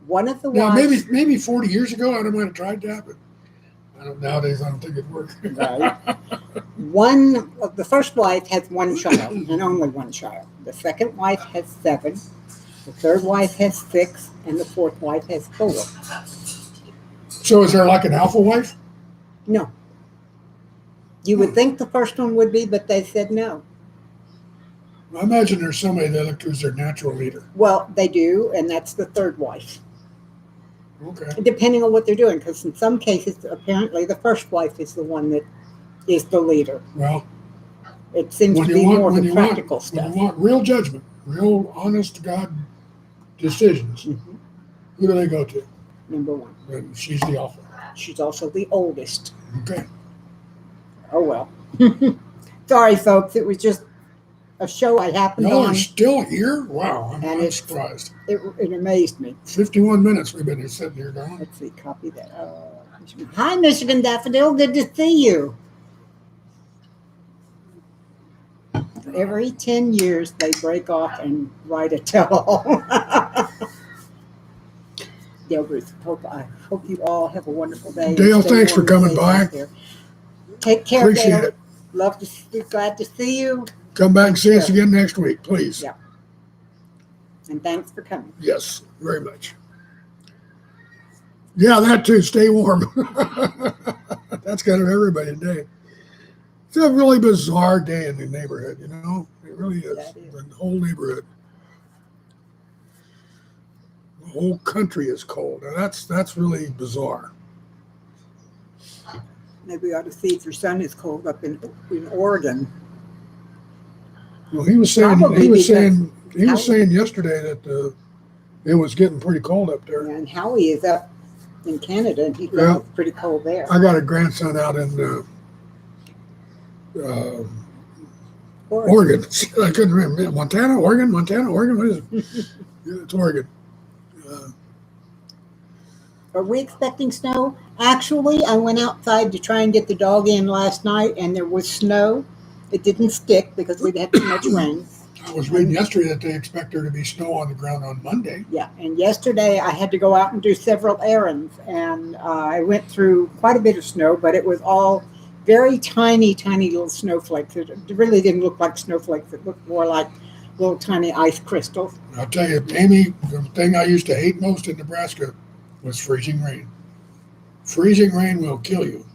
One of the
now,
wives,
maybe 40 years ago, I might have tried that, but nowadays I don't think it'd work.
Right. One of the first wife has 1 child and only 1 child. The second wife has 7. The third wife has 6, and the fourth wife has 4.
So is there like an alpha wife?
No. You would think the first one would be, but they said no.
I imagine there's somebody that who's their natural leader.
Well, they do, and that's the third wife,
Okay.
depending on what they're doing. Because in some cases, apparently, the first wife is the one that is the leader.
Well,
It seems to be more the practical
when
stuff.
you want real judgment, real honest to God decisions,
Mhm.
who do they go to?
Number 1.
And she's the alpha.
She's also the oldest.
Okay.
Oh, well. Sorry, folks. It was just a show I happened
Y'all
on.
are still here? Wow,
And
I'm
it's-
surprised.
It amazed me.
51 minutes we've been here sitting here, Don.
Let's see, copy that. Hi, Michigan Daffodil. Good to see you. Every 10 years, they break off and write a tell-all. Dale Bruce, I hope you all have a wonderful day.
Dale,
Stay
thanks for
warm and
coming
safe
by.
out there. Take care,
Appreciate
Dale.
it.
Love to be glad to see you,
Come back and see us again next week, please.
Yeah. and thanks for coming.
Yes, very much. Yeah, that too. Stay warm. That's kind of everybody today. It's a really bizarre day in the neighborhood, you know? It really is.
That is.
The whole neighborhood. The whole country is cold. Now that's really bizarre.
Maybe we ought to see if your son is cold up in Oregon.
Well, he was saying
Probably
he was
because
saying yesterday that it was getting pretty cold up there.
And Howie is up in Canada, and he thinks
Yeah.
it's pretty cold there.
I got a grandson out in Oregon. I couldn't remember. Montana, Oregon. What is it? Yeah, it's Oregon.
Are we expecting snow? Actually, I went outside to try and get the dog in last night, and there was snow. It didn't stick because we'd had too much rain.
I was reading yesterday that they expect there to be snow on the ground on Monday.
Yeah, and yesterday I had to go out and do several errands, and I went through quite a bit of snow, but it was all very tiny, tiny little snowflakes. It really didn't look like snowflakes. It looked more like little tiny ice crystals.
I'll tell you, Amy, the thing I used to hate most in Nebraska was freezing rain. Freezing rain will kill you.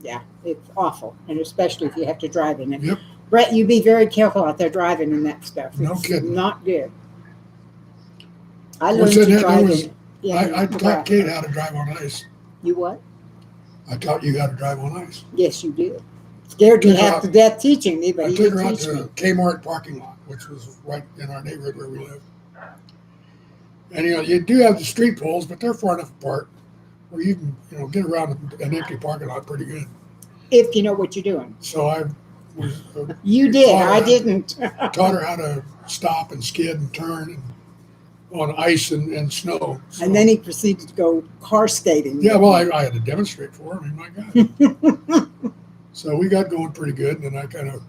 Yeah, it's awful, and especially if you have to drive in it.
Yep.
Brett, you be very careful out there driving in that stuff.
No
It's
kidding.
not good. I
Well,
learned
said
to
that
drive.
was- I taught
Nebraska.
Kate how to drive on ice.
You what?
I taught you how to drive on ice.
Yes, you did. Scared me
Took her
half
out-
to death teaching me, but
I
he
took
did
her out
teach
to
me.
the Kmart parking lot, which was right in our neighborhood where we live. And you do have the street poles, but they're far enough apart where you can get around an empty parking lot pretty good.
If you know what you're doing.
So I was
You did.
Oh,
I
yeah.
didn't.
taught her how to stop and skid and turn on ice and snow. So,
And then he proceeded to go car skating.
yeah, well, I had to demonstrate for her. I mean, my God. So we got going pretty good, and then I kind of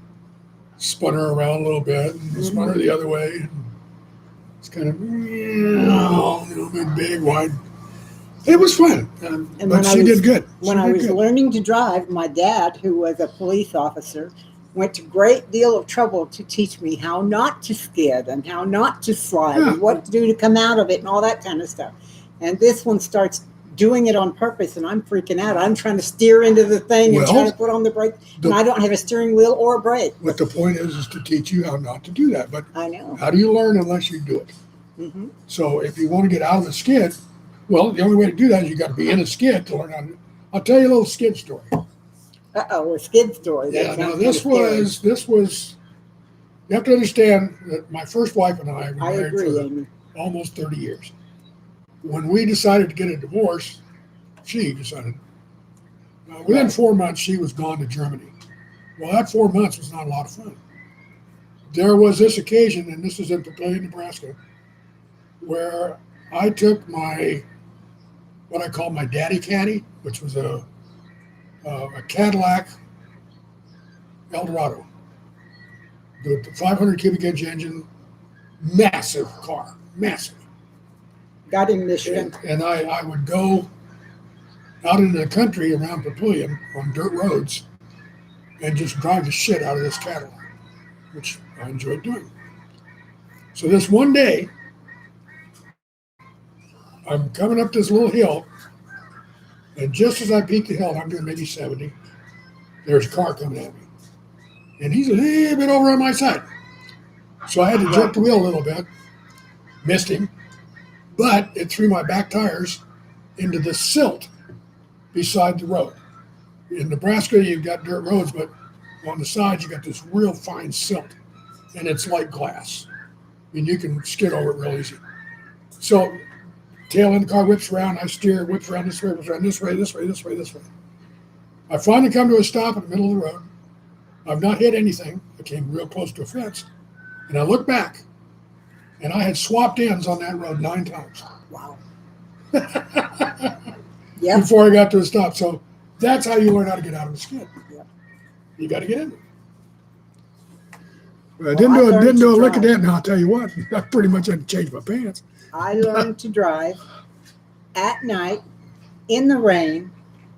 spun her around a little bit and spun her the other way. And it's kind of big, wide. It was fun,
And
but
when
she did good.
When
She
I
did
was
good.
learning to drive, my dad, who was a police officer, went to great deal of trouble to teach me how not to skid and how not to slide
Yeah.
and what to do to come out of it and all that kind of stuff. And this one starts doing it on purpose, and I'm freaking out. I'm trying to steer into the thing and
Well,
trying to put on the brake,
the-
and I don't have a steering wheel or a brake.
But the point is to teach you how not to do that. But
I know.
how do you learn unless you do it?
Mm-hmm.
So if you want to get out of the skid, well, the only way to do that is you got to be in a skid to learn how to. I'll tell you a little skid story.
Uh-oh, a skid story. That
Yeah, now
sounds
this
kinda scary.
was. You have to understand that my first wife and I were
I
married
agree,
for
Amy.
almost 30 years. When we decided to get a divorce, she decided. Within
Right.
4 months, she was gone to Germany. Well, that 4 months was not a lot of fun. There was this occasion, and this is in Papillion, Nebraska, where I took what I call my daddy caddy, which was a Cadillac Eldorado, the 500 cubic inch engine, massive car, massive.
Got in Michigan.
And I would go out into the country around Papillion on dirt roads and just drive the shit out of this Cadillac, which I enjoyed doing. So this one day, I'm coming up this little hill, and just as I peak the hill, and I'm doing maybe 70, there's a car coming at me. And he's a little bit over on my side. So I had to jerk the wheel a little bit, missed him, but it threw my back tires into the silt beside the road. In Nebraska, you've got dirt roads, but on the sides, you got this real fine silt, and it's like glass. I mean, you can skid over it real easy. So, tail end of the car whips around, I steer, whips around this way, whips around this way, this way, this way, this way. I finally come to a stop in the middle of the road. I've not hit anything. I came real close to a fence, and I look back, and I had swapped ends on that road 9 times.
Wow. Yep.
Before I got to a stop. So that's how you learn how to get out of a skid.
Yep.
You got to get in it. I
Well,
didn't
I
do
learned
a
to
lick of
drive.
that, and I'll tell you what, I pretty much had to change my pants.
I learned to drive at night in the rain,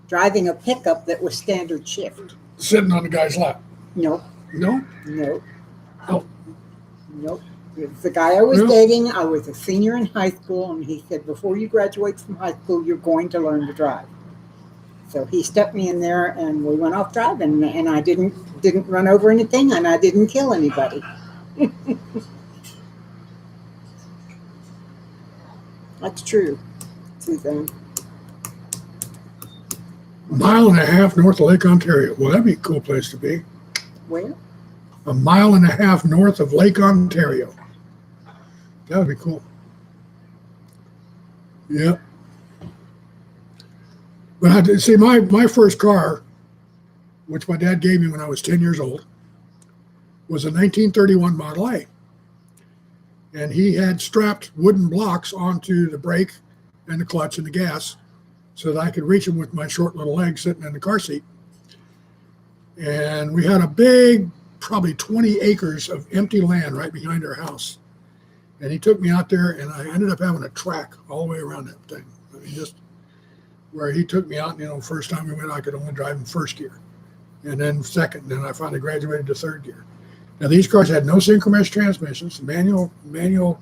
driving a pickup that was standard shift.
Sitting on the guy's lap.
Nope,
No?
nope,
Oh.
nope. It was the guy I was
Well-
dating. I was a senior in high school, and he said, before you graduate from high school, you're going to learn to drive. So he stepped me in there, and we went off driving, and I didn't run over anything, and I didn't kill anybody. That's true, Suzanne.
Mile and a half north of Lake Ontario. Well, that'd be a cool place to be.
Where?
A mile and a half north of Lake Ontario. That would be cool. Yep. But I did see my first car, which my dad gave me when I was 10 years old, was a 1931 Model A. And he had strapped wooden blocks onto the brake and the clutch and the gas so that I could reach them with my short little legs sitting in the car seat. And we had a big, probably 20 acres of empty land right behind our house. And he took me out there, and I ended up having a track all the way around that thing. I mean, just where he took me out, first time we went, I could only drive in first gear. And then second, and then I finally graduated to third gear. Now, these cars had no synchromesh transmissions, manual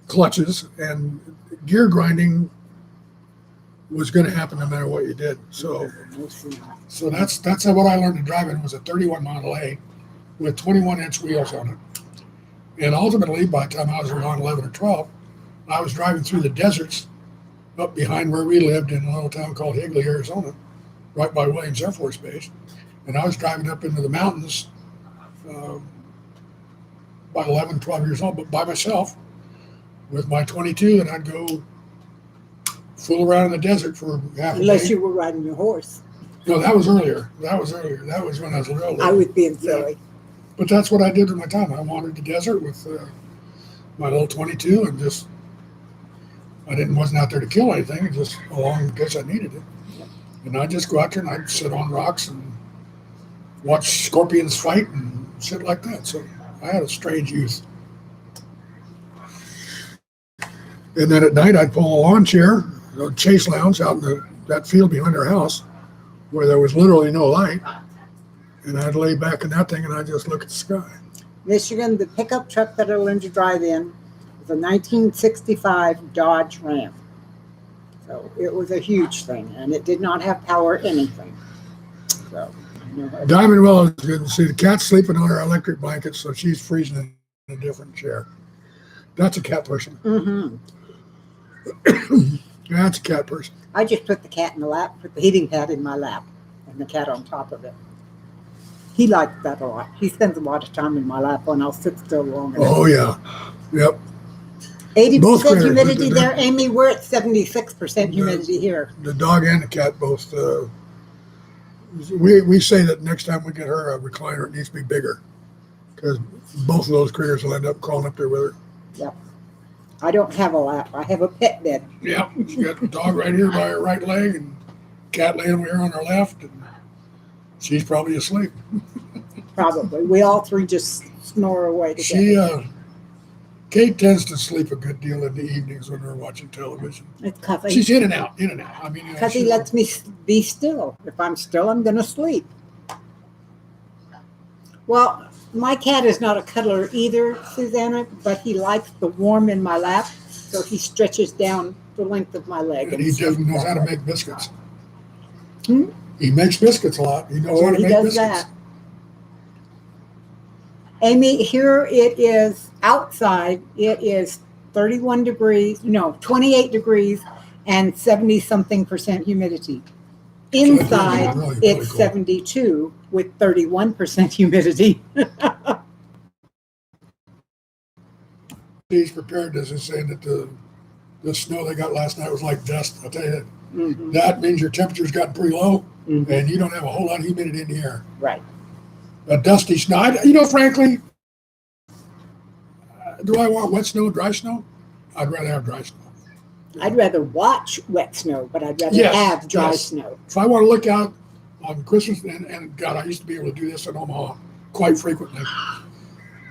clutches, and gear grinding was going to happen no matter what you did. So that's how what I learned to drive in was a 31 Model A with 21-inch wheels on it. And ultimately, by the time I was around 11 or 12, I was driving through the deserts up behind where we lived in a little town called Higley, Arizona, right by Williams Air Force Base. And I was driving up into the mountains by 11, 12 years old, but by myself with my 22, and I'd go fool around in the desert for half a
Unless
day.
you were riding your horse.
No, that was earlier. That was when I was real little.
I was being silly.
But that's what I did with my time. I wandered the desert with my little 22 and just, wasn't out there to kill anything, just along because I needed it. And I'd just go out there and I'd sit on rocks and watch scorpions fight and shit like that. So I had a strange youth. And then at night I'd pull a lawn chair, a chase lounge out in that field behind our house where there was literally no light. And I'd lay back in that thing and I'd just look at the sky.
Michigan, the pickup truck that I learned to drive in was a 1965 Dodge Ram. So it was a huge thing, and it did not have power or anything. So,
Diamond Well is good to see. The cat's sleeping on her electric blanket, so she's freezing in a different chair. That's a cat person.
Mm-hmm.
That's a cat person.
I just put the cat in the lap, put the heating pad in my lap, and the cat on top of it. He likes that a lot. He spends a lot of time in my lap when I'll sit still long enough.
Oh yeah, yep.
80%
Both critters,
humidity there, Amy. We're at 76% humidity here.
The dog and the cat both. We say that next time we get her a recliner, it needs to be bigger, because both of those critters will end up crawling up there with her.
Yep. I don't have a lap. I have a pet bed.
Yep. She got the dog right here by her right leg, and cat laying over here on her left, and she's probably asleep.
Probably. We all three just snore away together.
She, Kate tends to sleep a good deal in the evenings when we're watching television.
It's because
She's in and out, in and out. I mean,
he lets me be still. If I'm still, I'm going to sleep. Well, my cat is not a cuddler either, Susanna, but he likes the warm in my lap, so he stretches down the length of my leg.
And he definitely knows how to make biscuits.
Hmm?
He makes biscuits a lot. He knows how to
He
make
does
biscuits.
that. Amy, here it is outside. It is 28 degrees and 70-something% humidity. Inside,
really
it's
cool.
72 with 31% humidity.
He's preparedness is saying that the snow they got last night was like dust. I'll tell you that.
Mm-hmm.
That means your temperature's gotten pretty low,
Mm-hmm.
and you don't have a whole lot of humidity in the air.
Right.
A dusty snow. Frankly, do I want wet snow, dry snow? I'd rather have dry snow.
I'd rather watch wet snow, but I'd rather
Yes,
have dry
yes.
snow.
If I want to look out on Christmas, and God, I used to be able to do this in Omaha quite frequently.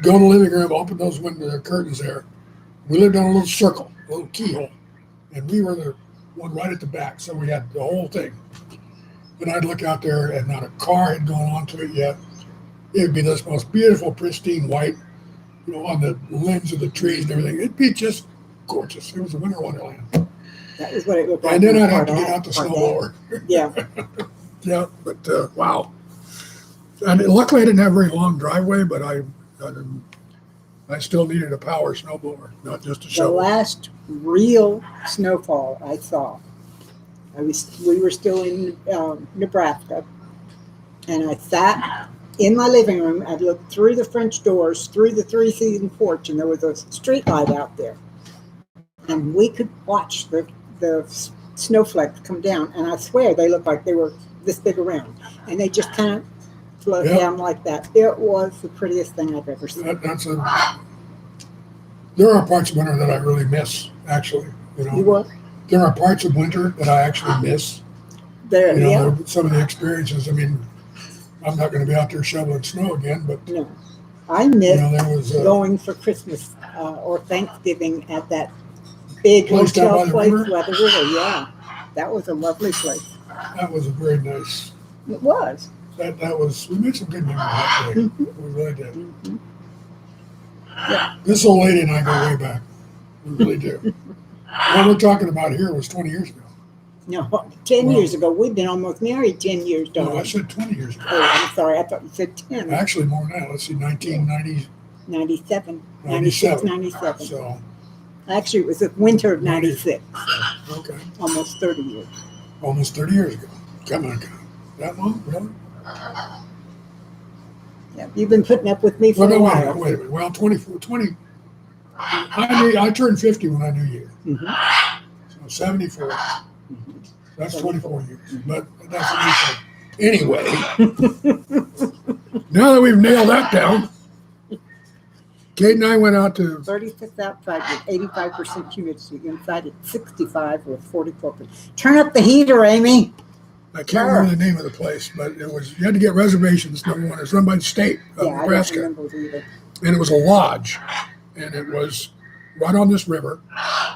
Go in the living room, open those window curtains there. We lived on a little circle, a little keyhole, and we were the one right at the back, so we had the whole thing. And I'd look out there, and not a car had gone onto it yet. It would be this most beautiful, pristine white, on the limbs of the trees and everything. It'd be just gorgeous. It was a winter wonderland.
That is what it looked like.
And then
in
I'd have to get
Park
out the
Park
snowblower.
Yeah.
Yeah, but wow. And luckily I didn't have a very long driveway, but I still needed a power snowblower, not just a
The
shovel.
last real snowfall I saw, we were still in Nebraska, and I sat in my living room. I looked through the French doors, through the three-season porch, and there was a street light out there. And we could watch the snowflakes come down, and I swear they looked like they were this big around, and they just kind of float
Yep.
down like that. It was the prettiest thing I've ever seen.
There are parts of winter that I really miss, actually.
You what?
There are parts of winter that I actually miss.
There, yeah.
Some of the experiences. I mean, I'm not going to be out there shoveling snow again, but
No, I miss
there was
going for Christmas or Thanksgiving at that big
Place down by
hotel
the
place
river?
by the river. Yeah, that was a lovely place.
that was a very nice.
It was.
That was. We made some good memories that day.
Mhm.
We really did.
Mhm.
This old lady and I go way back. We really do. What we're talking about here was 20 years ago.
No, 10
Well-
years ago. We've been almost married 10 years,
No, I
darling.
said 20 years ago.
Oh, I'm sorry. I thought you said 10.
Actually, more than that. Let's see, 1990,
97, 96,
97.
97.
So,
Actually, it was the winter of 96,
okay.
almost 30 years.
Almost 30 years ago. Come on, God. That long? Really?
Yeah, you've been putting up with me for
Well, no,
a
wait a
while.
minute. Wait a minute. Well, 20. I turned 50 when I knew you.
Mhm.
So 74.
Mhm.
That's 24 years. But that's a new thing. Anyway, now that we've nailed that down, Kate and I went out to
36 outside with 85% humidity. Inside at 65 with 44%. Turn up the heater, Amy.
I can't remember the name of the place, but it was, you had to get reservations, number one. It's run by the state of
Yeah, I don't
Nebraska.
remember it either.
And it was a lodge. And it was right on this river.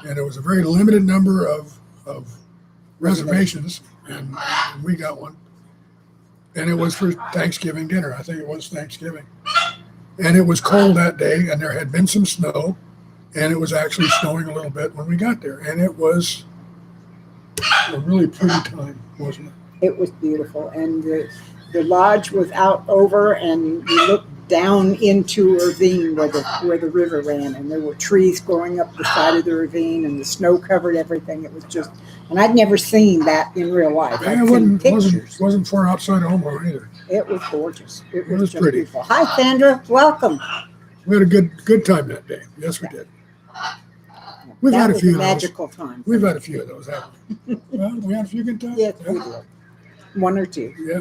And it was a very limited number of reservations. And we got one. And it was for Thanksgiving dinner. I think it was Thanksgiving. And it was cold that day, and there had been some snow. And it was actually snowing a little bit when we got there. And it was a really pretty time, wasn't it?
It was beautiful. And the lodge was out over, and you looked down into a ravine where the river ran, and there were trees growing up the side of the ravine, and the snow covered everything. It was just, and I'd never seen that in real life.
Yeah,
I'd
it
seen pictures.
wasn't far outside of Omaha either.
It was gorgeous. It
was
was just
pretty.
beautiful. Hi, Sandra. Welcome.
We had a good time that day. Yes, we did. We've
That
had a
was
few of those.
magical time.
We've had a few of those, haven't we? Well, we had a few good times.
Yes, we did. One or two.
Yeah.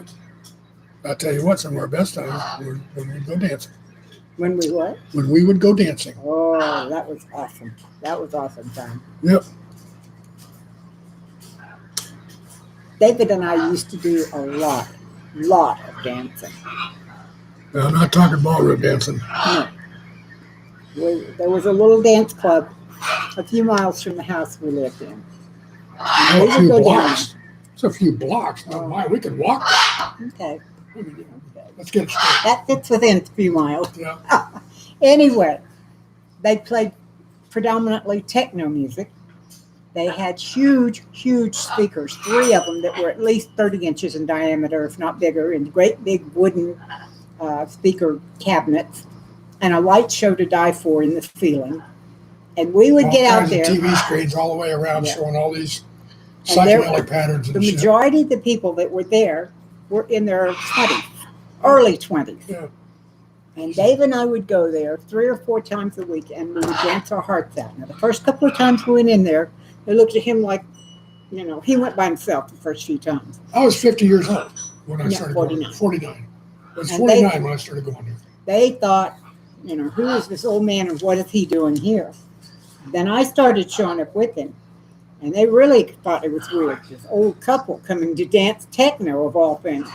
I'll tell you what, some of our best times were when we'd go dancing.
When we what?
When we would go dancing.
Oh, that was awesome. That was awesome time.
Yep.
David and I used to do a lot of dancing.
Now, I'm not talking ballroom dancing.
No. There was a little dance club a few miles from the house we lived in.
Oh,
we
a
would
few
go down.
blocks. It's a few blocks. Not mine. We could walk.
Okay.
Let's get it straight.
That fits within a few miles.
Yeah.
Anyway, they played predominantly techno music. They had huge speakers, 3 of them that were at least 30 inches in diameter, if not bigger, and great big wooden speaker cabinets, and a light show to die for in the ceiling. And we would get out there.
TV screens all the way around
Yeah.
showing all these
And there-
psychedelic patterns and
The
shit.
majority of the people that were there were in their 20s, early 20s.
Yeah.
And Dave and I would go there 3 or 4 times a week, and we would dance our hearts out. Now, the first couple of times we went in there, they looked at him like, he went by himself the first few times.
I was 50 years old when I
Yeah,
started
49.
going. 49. I was
And
49 when I started going there.
They thought, who is this old man and what is he doing here? Then I started showing up with him, and they really thought it was weird. This old couple coming to dance techno of all things.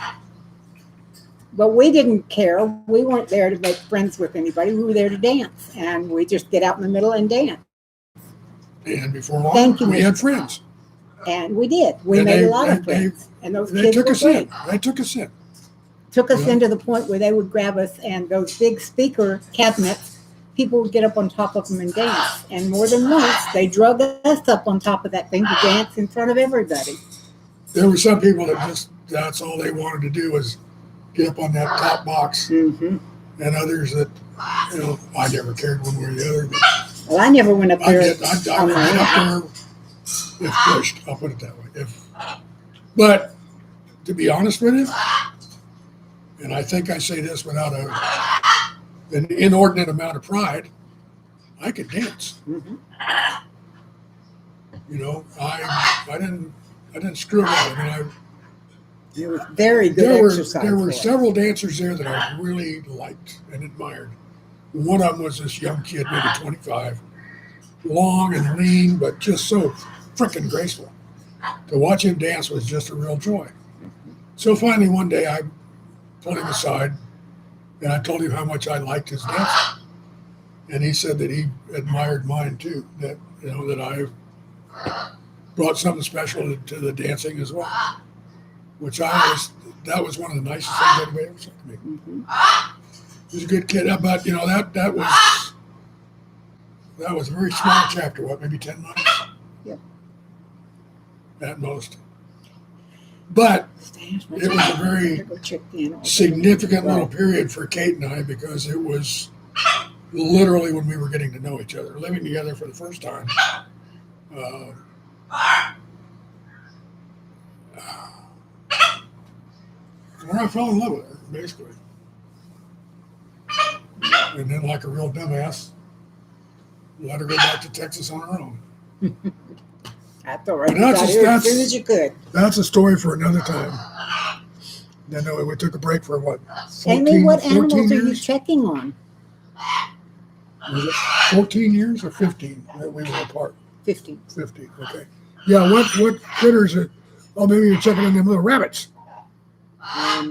But we didn't care. We weren't there to make friends with anybody. We were there to dance, and we just get out in the middle and dance.
And before long,
Thank you,
we
Mr.
had friends.
And we did. We
And
made
they-
a lot of
they-
friends, and those
They
kids
took
were
us in.
great.
They took us in.
Took us
Yeah.
into the point where they would grab us, and those big speaker cabinets, people would get up on top of them and dance. And more than once, they drug us up on top of that thing to dance in front of everybody.
There were some people that that's all they wanted to do was get up on that top box,
Mm-hmm.
and others that, I never cared one way or the other. But
Well, I never went up
I'd
there
get
on my own.
up there if pushed. I'll put it that way. But to be honest with you, and I think I say this without an inordinate amount of pride, I could dance.
Mhm.
I didn't screw around. I mean,
It was very good
there
exercise.
were
for us.
several dancers there that I really liked and admired. One of them was this young kid, maybe 25, long and lean, but just so freaking graceful. To watch him dance was just a real joy. So finally, one day, I pulled him aside and I told him how much I liked his dance. And he said that he admired mine too. That that I brought something special to the dancing as well. Which that was one of the nicest things anybody ever said to me.
Mhm.
He was a good kid, but that was a very small chapter. What, maybe 10 months?
Yep.
At most. But it was a very
Go check the animals.
significant little period for Kate and I because it was literally when we were getting to know each other, living together for the first time. Where I fell in love with her, basically. And then, like a real dumbass, let her go back to Texas on her own.
That's all right.
And
You got here as
that's-
soon as you could.
That's a story for another time. Then we took a break for what?
Amy, what
14
animals are you
years?
checking on?
Was it 14 years or 15 that we were apart?
15.
15, okay. Yeah, what critters are, oh, maybe you're checking on them little rabbits.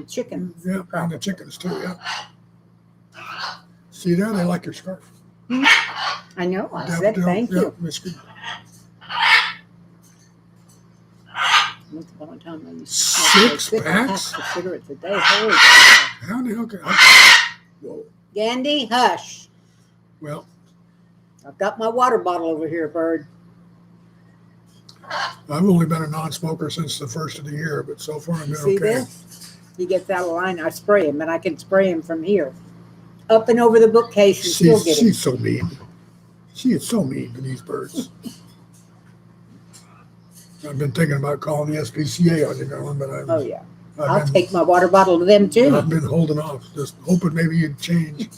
Chickens.
Yeah, and the chickens too, yeah. See there, they like your scarf.
I know. I said thank
yeah,
you.
Miss Good.
Once upon a time, I used to smoke like
6
packs
packs?
of cigarettes a day. Holy cow.
How the hell can whoa,
Gandhi, hush.
well,
I've got my water bottle over here, bird.
I've only been a non-smoker since the first of the year, but so far I've been
See
okay.
this? He gets out of line. I spray him, and I can spray him from here. up and over the bookcase and still getting.
She's so mean. She is so mean to these birds. I've been thinking about calling the SPCA on you, Colin, but
Oh yeah,
I've
I'll
been,
take my water bottle to them too.
I've been holding off, just hoping maybe you'd change.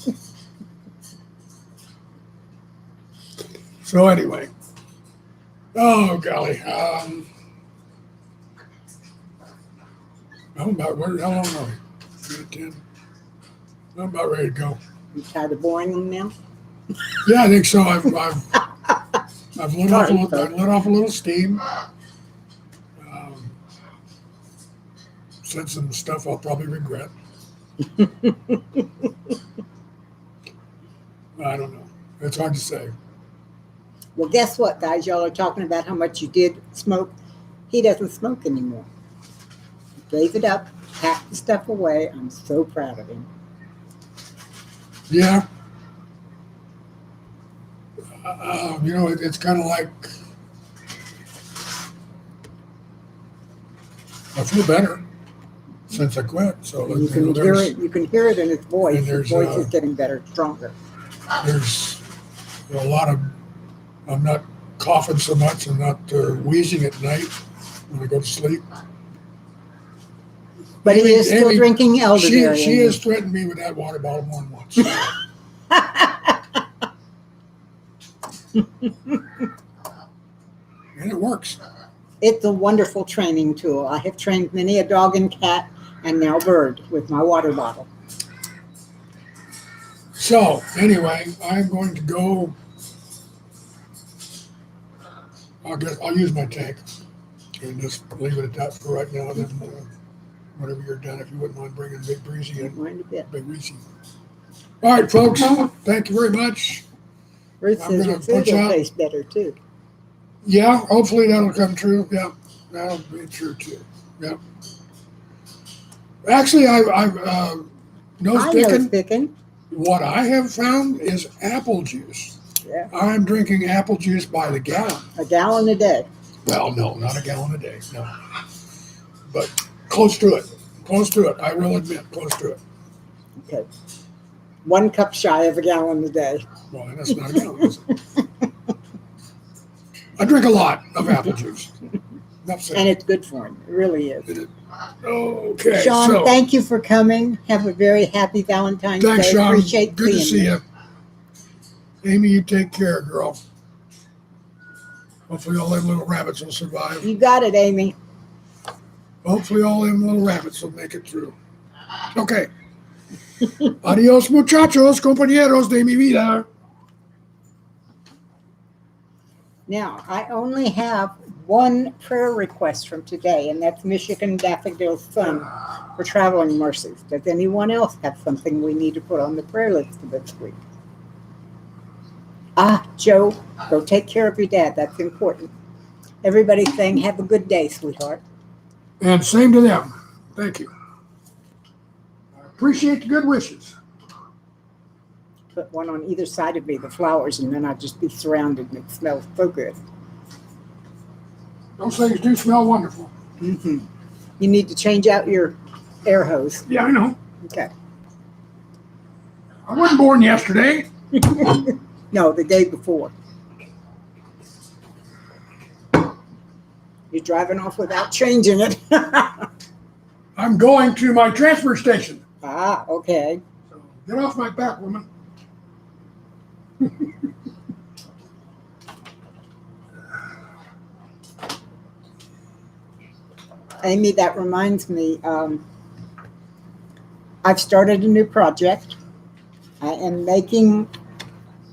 So anyway, oh golly, how about how long are we? 10. I'm about ready to go.
You tired of boring them now?
Yeah, I think so. I've let off a little steam. Said some stuff I'll probably regret. I don't know. It's hard to say.
Well, guess what, guys? Y'all are talking about how much you did smoke. He doesn't smoke anymore. He gave it up, packed the stuff away. I'm so proud of him.
Yeah. It's kind of like I feel better since I quit. So
You can hear it. You can hear it in his voice.
And
His voice is getting better, stronger.
there's a lot of. I'm not coughing so much. I'm not wheezing at night when I go to sleep.
But he is still
Amy,
drinking elderberry.
She has threatened me with that water bottle more than once. And it works.
It's a wonderful training tool. I have trained many a dog and cat and now bird with my water bottle.
So anyway, I'm going to go. I'll use my tank and just leave it at that for right now. Then whenever you're done, if you wouldn't mind bringing Big Breezy in.
Mind a bit.
Big Breezy. All right, folks. Thank you very much.
Ruth
I'm
says
gonna
your food
punch
will
out.
taste better too.
Yeah, hopefully that'll come true. Yeah, that'll be true too. Yeah. Actually, nose
I
picking.
know picking.
What I have found is apple juice.
Yeah.
I'm drinking apple juice by the gallon.
A gallon a day.
Well, no, not a gallon a day. No, but close to it. Close to it. I will admit, close to it.
Okay. 1 cup shy of a gallon a day.
Well, that's not a gallon. Is it? I drink a lot of apple juice. Enough said.
And it's good for him. It really is.
Okay,
Sean,
so
thank you for coming. Have a very happy Valentine's
thanks,
Day.
Sean.
Appreciate
Good to
seeing
see you. Amy, you take care, girl. Hopefully all them little rabbits will survive.
You got it, Amy.
Hopefully all them little rabbits will make it through. Okay. Adios, muchachos, compañeros de mi vida.
Now, I only have one prayer request from today, and that's Michigan Daffodil's son for traveling mercies. Does anyone else have something we need to put on the prayer list for this week? Joe, go take care of your dad. That's important. Everybody's saying, have a good day, sweetheart.
And same to them. Thank you. I appreciate the good wishes.
Put one on either side of me, the flowers, and then I'd just be surrounded, and it smells so good.
Those things do smell wonderful.
Mm-hmm. You need to change out your air hose.
Yeah, I know.
Okay.
I wasn't born yesterday.
No, the day before. You're driving off without changing it.
I'm going to my transfer station.
Okay.
So get off my back, woman.
Amy, that reminds me, I've started a new project. I am making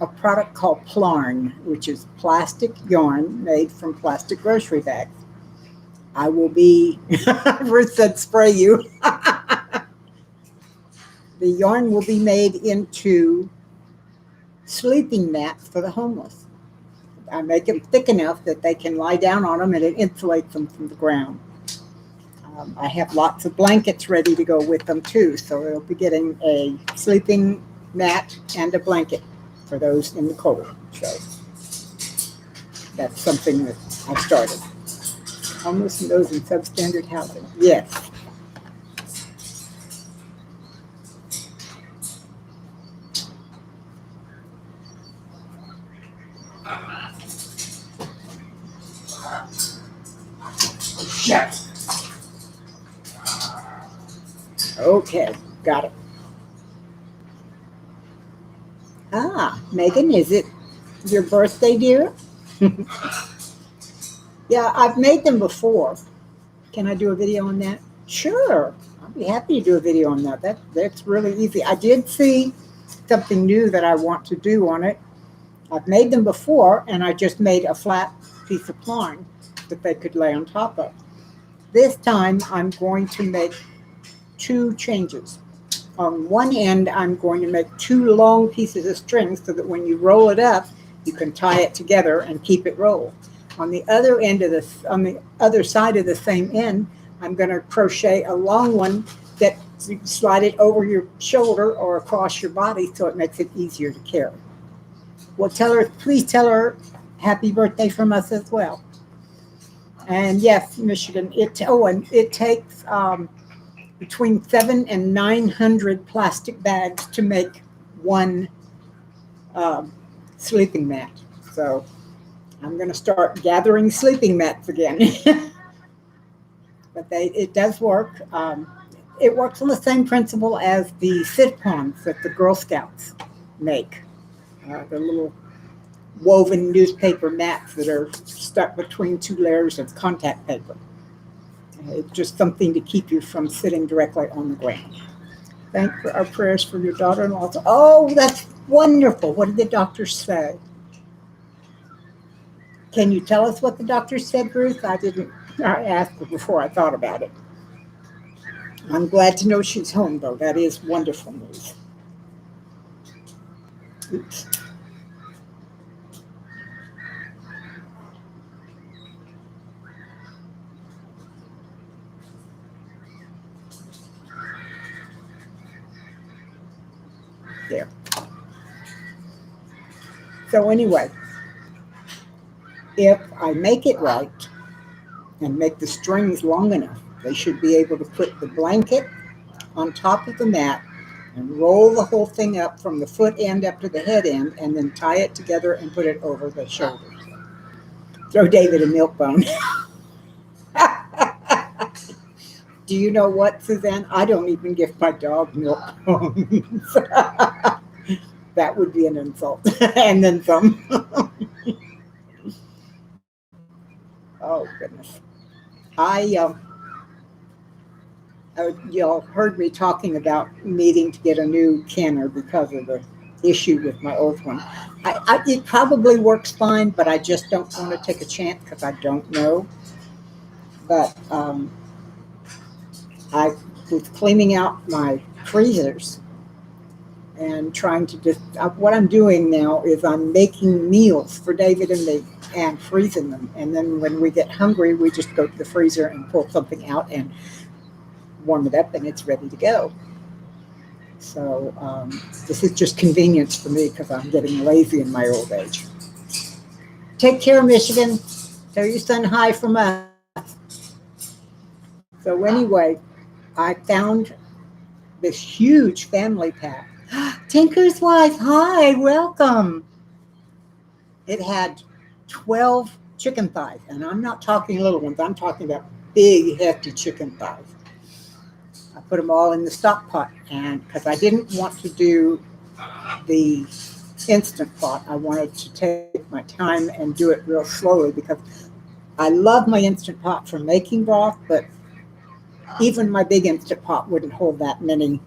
a product called Plarn, which is plastic yarn made from plastic grocery bags. I will be, Ruth said spray you. The yarn will be made into sleeping mats for the homeless. I make them thick enough that they can lie down on them and it insulates them from the ground. I have lots of blankets ready to go with them too, so they'll be getting a sleeping mat and a blanket for those in the cold. So that's something that I started. Homeless and those in substandard housing. Yes. Okay, got it. Ah, Megan, is it your birthday, dear? Yeah, I've made them before. Can I do a video on that? Sure. I'll be happy to do a video on that. That's really easy. I did see something new that I want to do on it. I've made them before, and I just made a flat piece of twine that they could lay on top of. This time, I'm going to make two changes. On one end, I'm going to make two long pieces of string so that when you roll it up, you can tie it together and keep it rolled. On the other end of this, on the other side of the same end, I'm going to crochet a long one that you slide it over your shoulder or across your body so it makes it easier to carry. Well, please tell her happy birthday from us as well. And yes, Michigan, and it takes between 700 and 900 plastic bags to make one sleeping mat. So I'm going to start gathering sleeping mats again. But it does work. It works on the same principle as the sit-cons that the Girl Scouts make. The little woven newspaper mats that are stuck between two layers of contact paper. It's just something to keep you from sitting directly on the ground. Thank our prayers for your daughter-in-law. Oh, that's wonderful. What did the doctor say? Can you tell us what the doctor said, Ruth? I asked her before I thought about it. I'm glad to know she's home, though. That is wonderful news. Oops. There. So anyway, if I make it right and make the strings long enough, they should be able to put the blanket on top of the mat and roll the whole thing up from the foot end up to the head end and then tie it together and put it over the shoulders. Throw David a milk bone. Do you know what, Suzanne? I don't even give my dog milk bones. That would be an insult. And then some. Oh, goodness. Y'all heard me talking about needing to get a new canner because of the issue with my old one. It probably works fine, but I just don't want to take a chance because I don't know. But I was cleaning out my freezers and trying to what I'm doing now is I'm making meals for David and me and freezing them. And then when we get hungry, we just go to the freezer and pull something out and warm it up and it's ready to go. So this is just convenience for me because I'm getting lazy in my old age. Take care, Michigan. Tell your son hi from us. So anyway, I found this huge family pack. Tinker's wife, hi, welcome. It had 12 chicken thighs, and I'm not talking little ones. I'm talking about big, hefty chicken thighs. I put them all in the stock pot, and because I didn't want to do the instant pot, I wanted to take my time and do it real slowly because I love my instant pot for making broth, but even my big instant pot wouldn't hold that many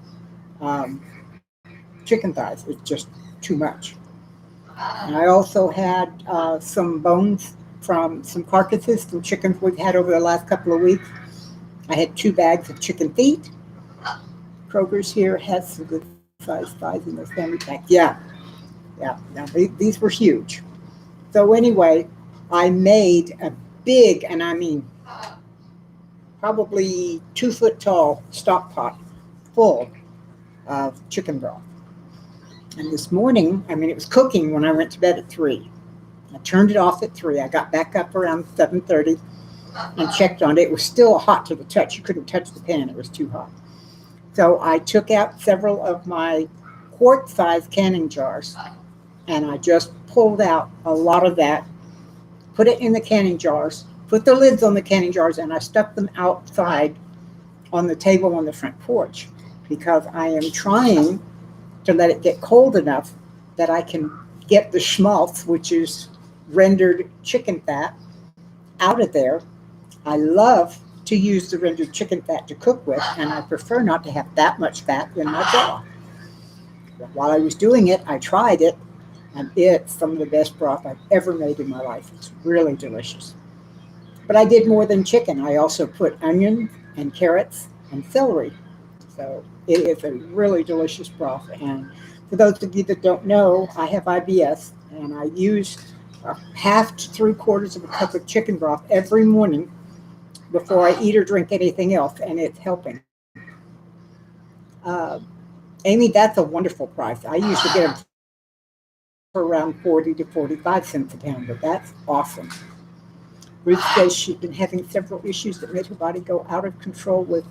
chicken thighs. It's just too much. And I also had some bones from some carcasses, some chickens we've had over the last couple of weeks. I had 2 bags of chicken feet. Kroger's here has some good size thighs in their family pack. Yeah. Now, these were huge. So anyway, I made a big, and I mean probably 2 foot tall stock pot full of chicken broth. And this morning, it was cooking when I went to bed at 3. I turned it off at 3. I got back up around 7:30 and checked on it. It was still hot to the touch. You couldn't touch the pan. It was too hot. So I took out several of my quart-sized canning jars, and I just pulled out a lot of that, put it in the canning jars, put the lids on the canning jars, and I stuck them outside on the table on the front porch because I am trying to let it get cold enough that I can get the schmaltz, which is rendered chicken fat, out of there. I love to use the rendered chicken fat to cook with, and I prefer not to have that much fat in my broth. While I was doing it, I tried it, and it's some of the best broth I've ever made in my life. It's really delicious. But I did more than chicken. I also put onions and carrots and celery. So it is a really delicious broth. And for those of you that don't know, I have IBS, and I use a half to 3/4 of a cup of chicken broth every morning before I eat or drink anything else, and it's helping. Uh, Amy, that's a wonderful price. I usually get them for around 40 to 45 cents a pound, but that's awesome. Ruth says she's been having several issues that made her body go out of control with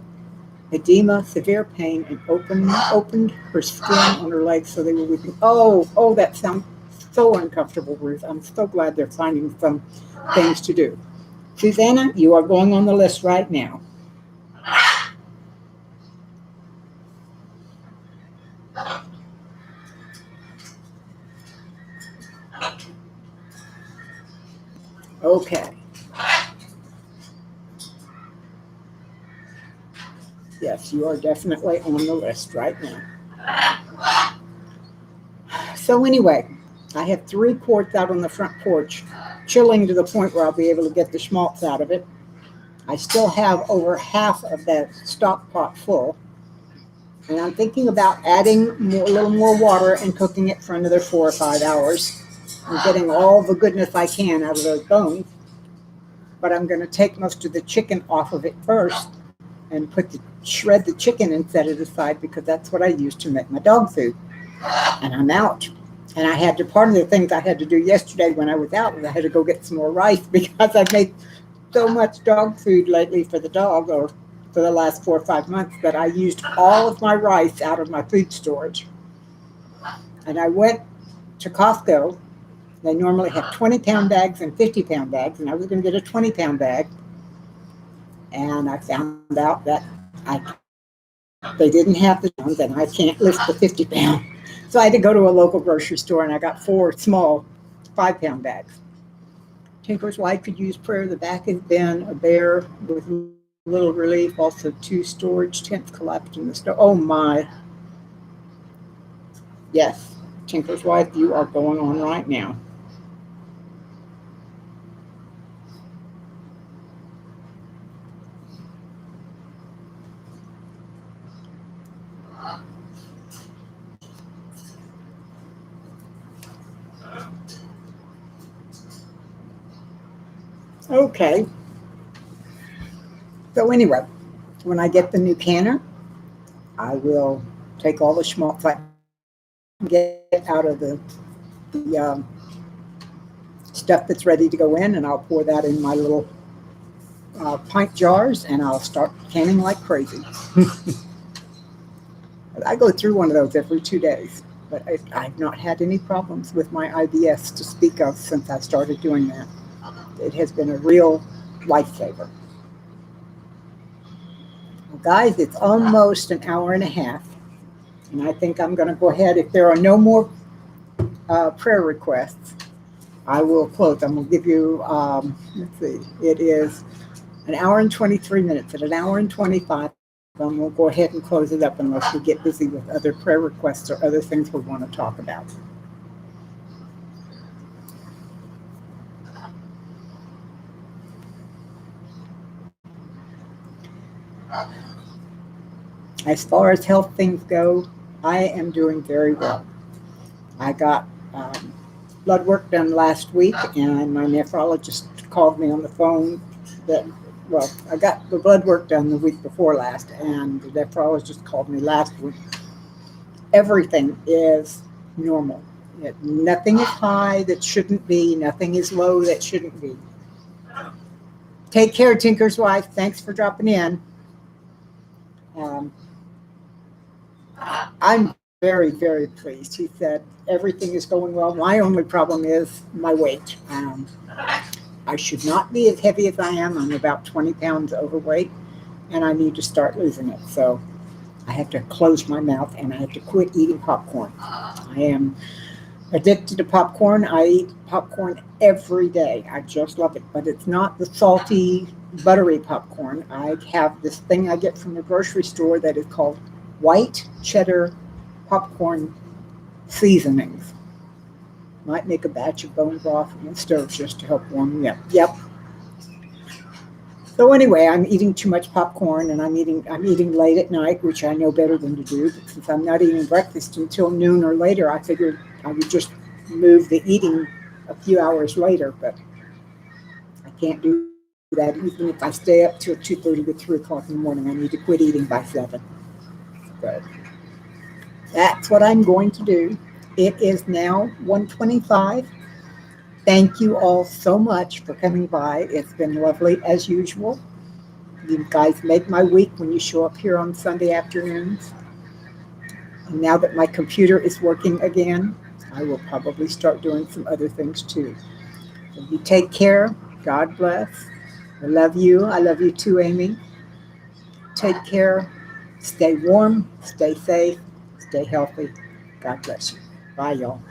edema, severe pain, and opened her skin on her legs so they were weeping. Oh, that sounds so uncomfortable, Ruth. I'm so glad they're finding some things to do. Susanna, you are going on the list right now. Okay. Yes, you are definitely on the list right now. So anyway, I have 3 quarts out on the front porch, chilling to the point where I'll be able to get the schmaltz out of it. I still have over half of that stock pot full. And I'm thinking about adding a little more water and cooking it for another 4 or 5 hours. I'm getting all the goodness I can out of those bones. But I'm going to take most of the chicken off of it first and shred the chicken and set it aside because that's what I use to make my dog food. And I'm out. And part of the things I had to do yesterday when I was out was I had to go get some more rice because I've made so much dog food lately for the dog, or for the last 4 or 5 months, that I used all of my rice out of my food storage. And I went to Costco. They normally have 20-pound bags and 50-pound bags, and I was going to get a 20-pound bag. And I found out that they didn't have the pounds, and I can't lift the 50-pound. So I had to go to a local grocery store, and I got 4 small 5-pound bags. Tinker's wife could use prayer. The back has been a bear with little relief. Also, 2 storage tents collapsed in the snow. Oh my. Yes, Tinker's wife, you are going on right now. Okay. So anyway, when I get the new canner, I will take all the schmaltz I can get out of the stuff that's ready to go in, and I'll pour that in my little pint jars, and I'll start canning like crazy. I go through one of those every 2 days, but I've not had any problems with my IBS to speak of since I started doing that. It has been a real lifesaver. Well, guys, it's almost an hour and a half, and I think I'm going to go ahead. If there are no more prayer requests, I will close. I'm going to give you, let's see, it is an hour and 23 minutes. At an hour and 25, we'll go ahead and close it up unless we get busy with other prayer requests or other things we want to talk about. As far as health things go, I am doing very well. I got blood work done last week, and my nephrologist called me on the phone I got the blood work done the week before last, and the nephrologist called me last week. Everything is normal. Nothing is high that shouldn't be. Nothing is low that shouldn't be. Take care, Tinker's wife. Thanks for dropping in. I'm very, very pleased. He said everything is going well. My only problem is my weight. I should not be as heavy as I am. I'm about 20 pounds overweight. and I need to start losing it. So I have to close my mouth and I have to quit eating popcorn. I am addicted to popcorn. I eat popcorn every day. I just love it, but it's not the salty, buttery popcorn. I have this thing I get from the grocery store that is called white cheddar popcorn seasonings. Might make a batch of bone broth on the stove just to help warm me up. Yep. So anyway, I'm eating too much popcorn, and I'm eating late at night, which I know better than to do. But since I'm not eating breakfast until noon or later, I figured I would just move the eating a few hours later. But I can't do that. Even if I stay up till 2:30 to 3 o'clock in the morning, I need to quit eating by 7. But that's what I'm going to do. It is now 1:25. Thank you all so much for coming by. It's been lovely as usual. You guys make my week when you show up here on Sunday afternoons. And now that my computer is working again, I will probably start doing some other things too. So you take care. God bless. I love you. I love you too, Amy. Take care. Stay warm. Stay safe. Stay healthy. God bless you. Bye, y'all.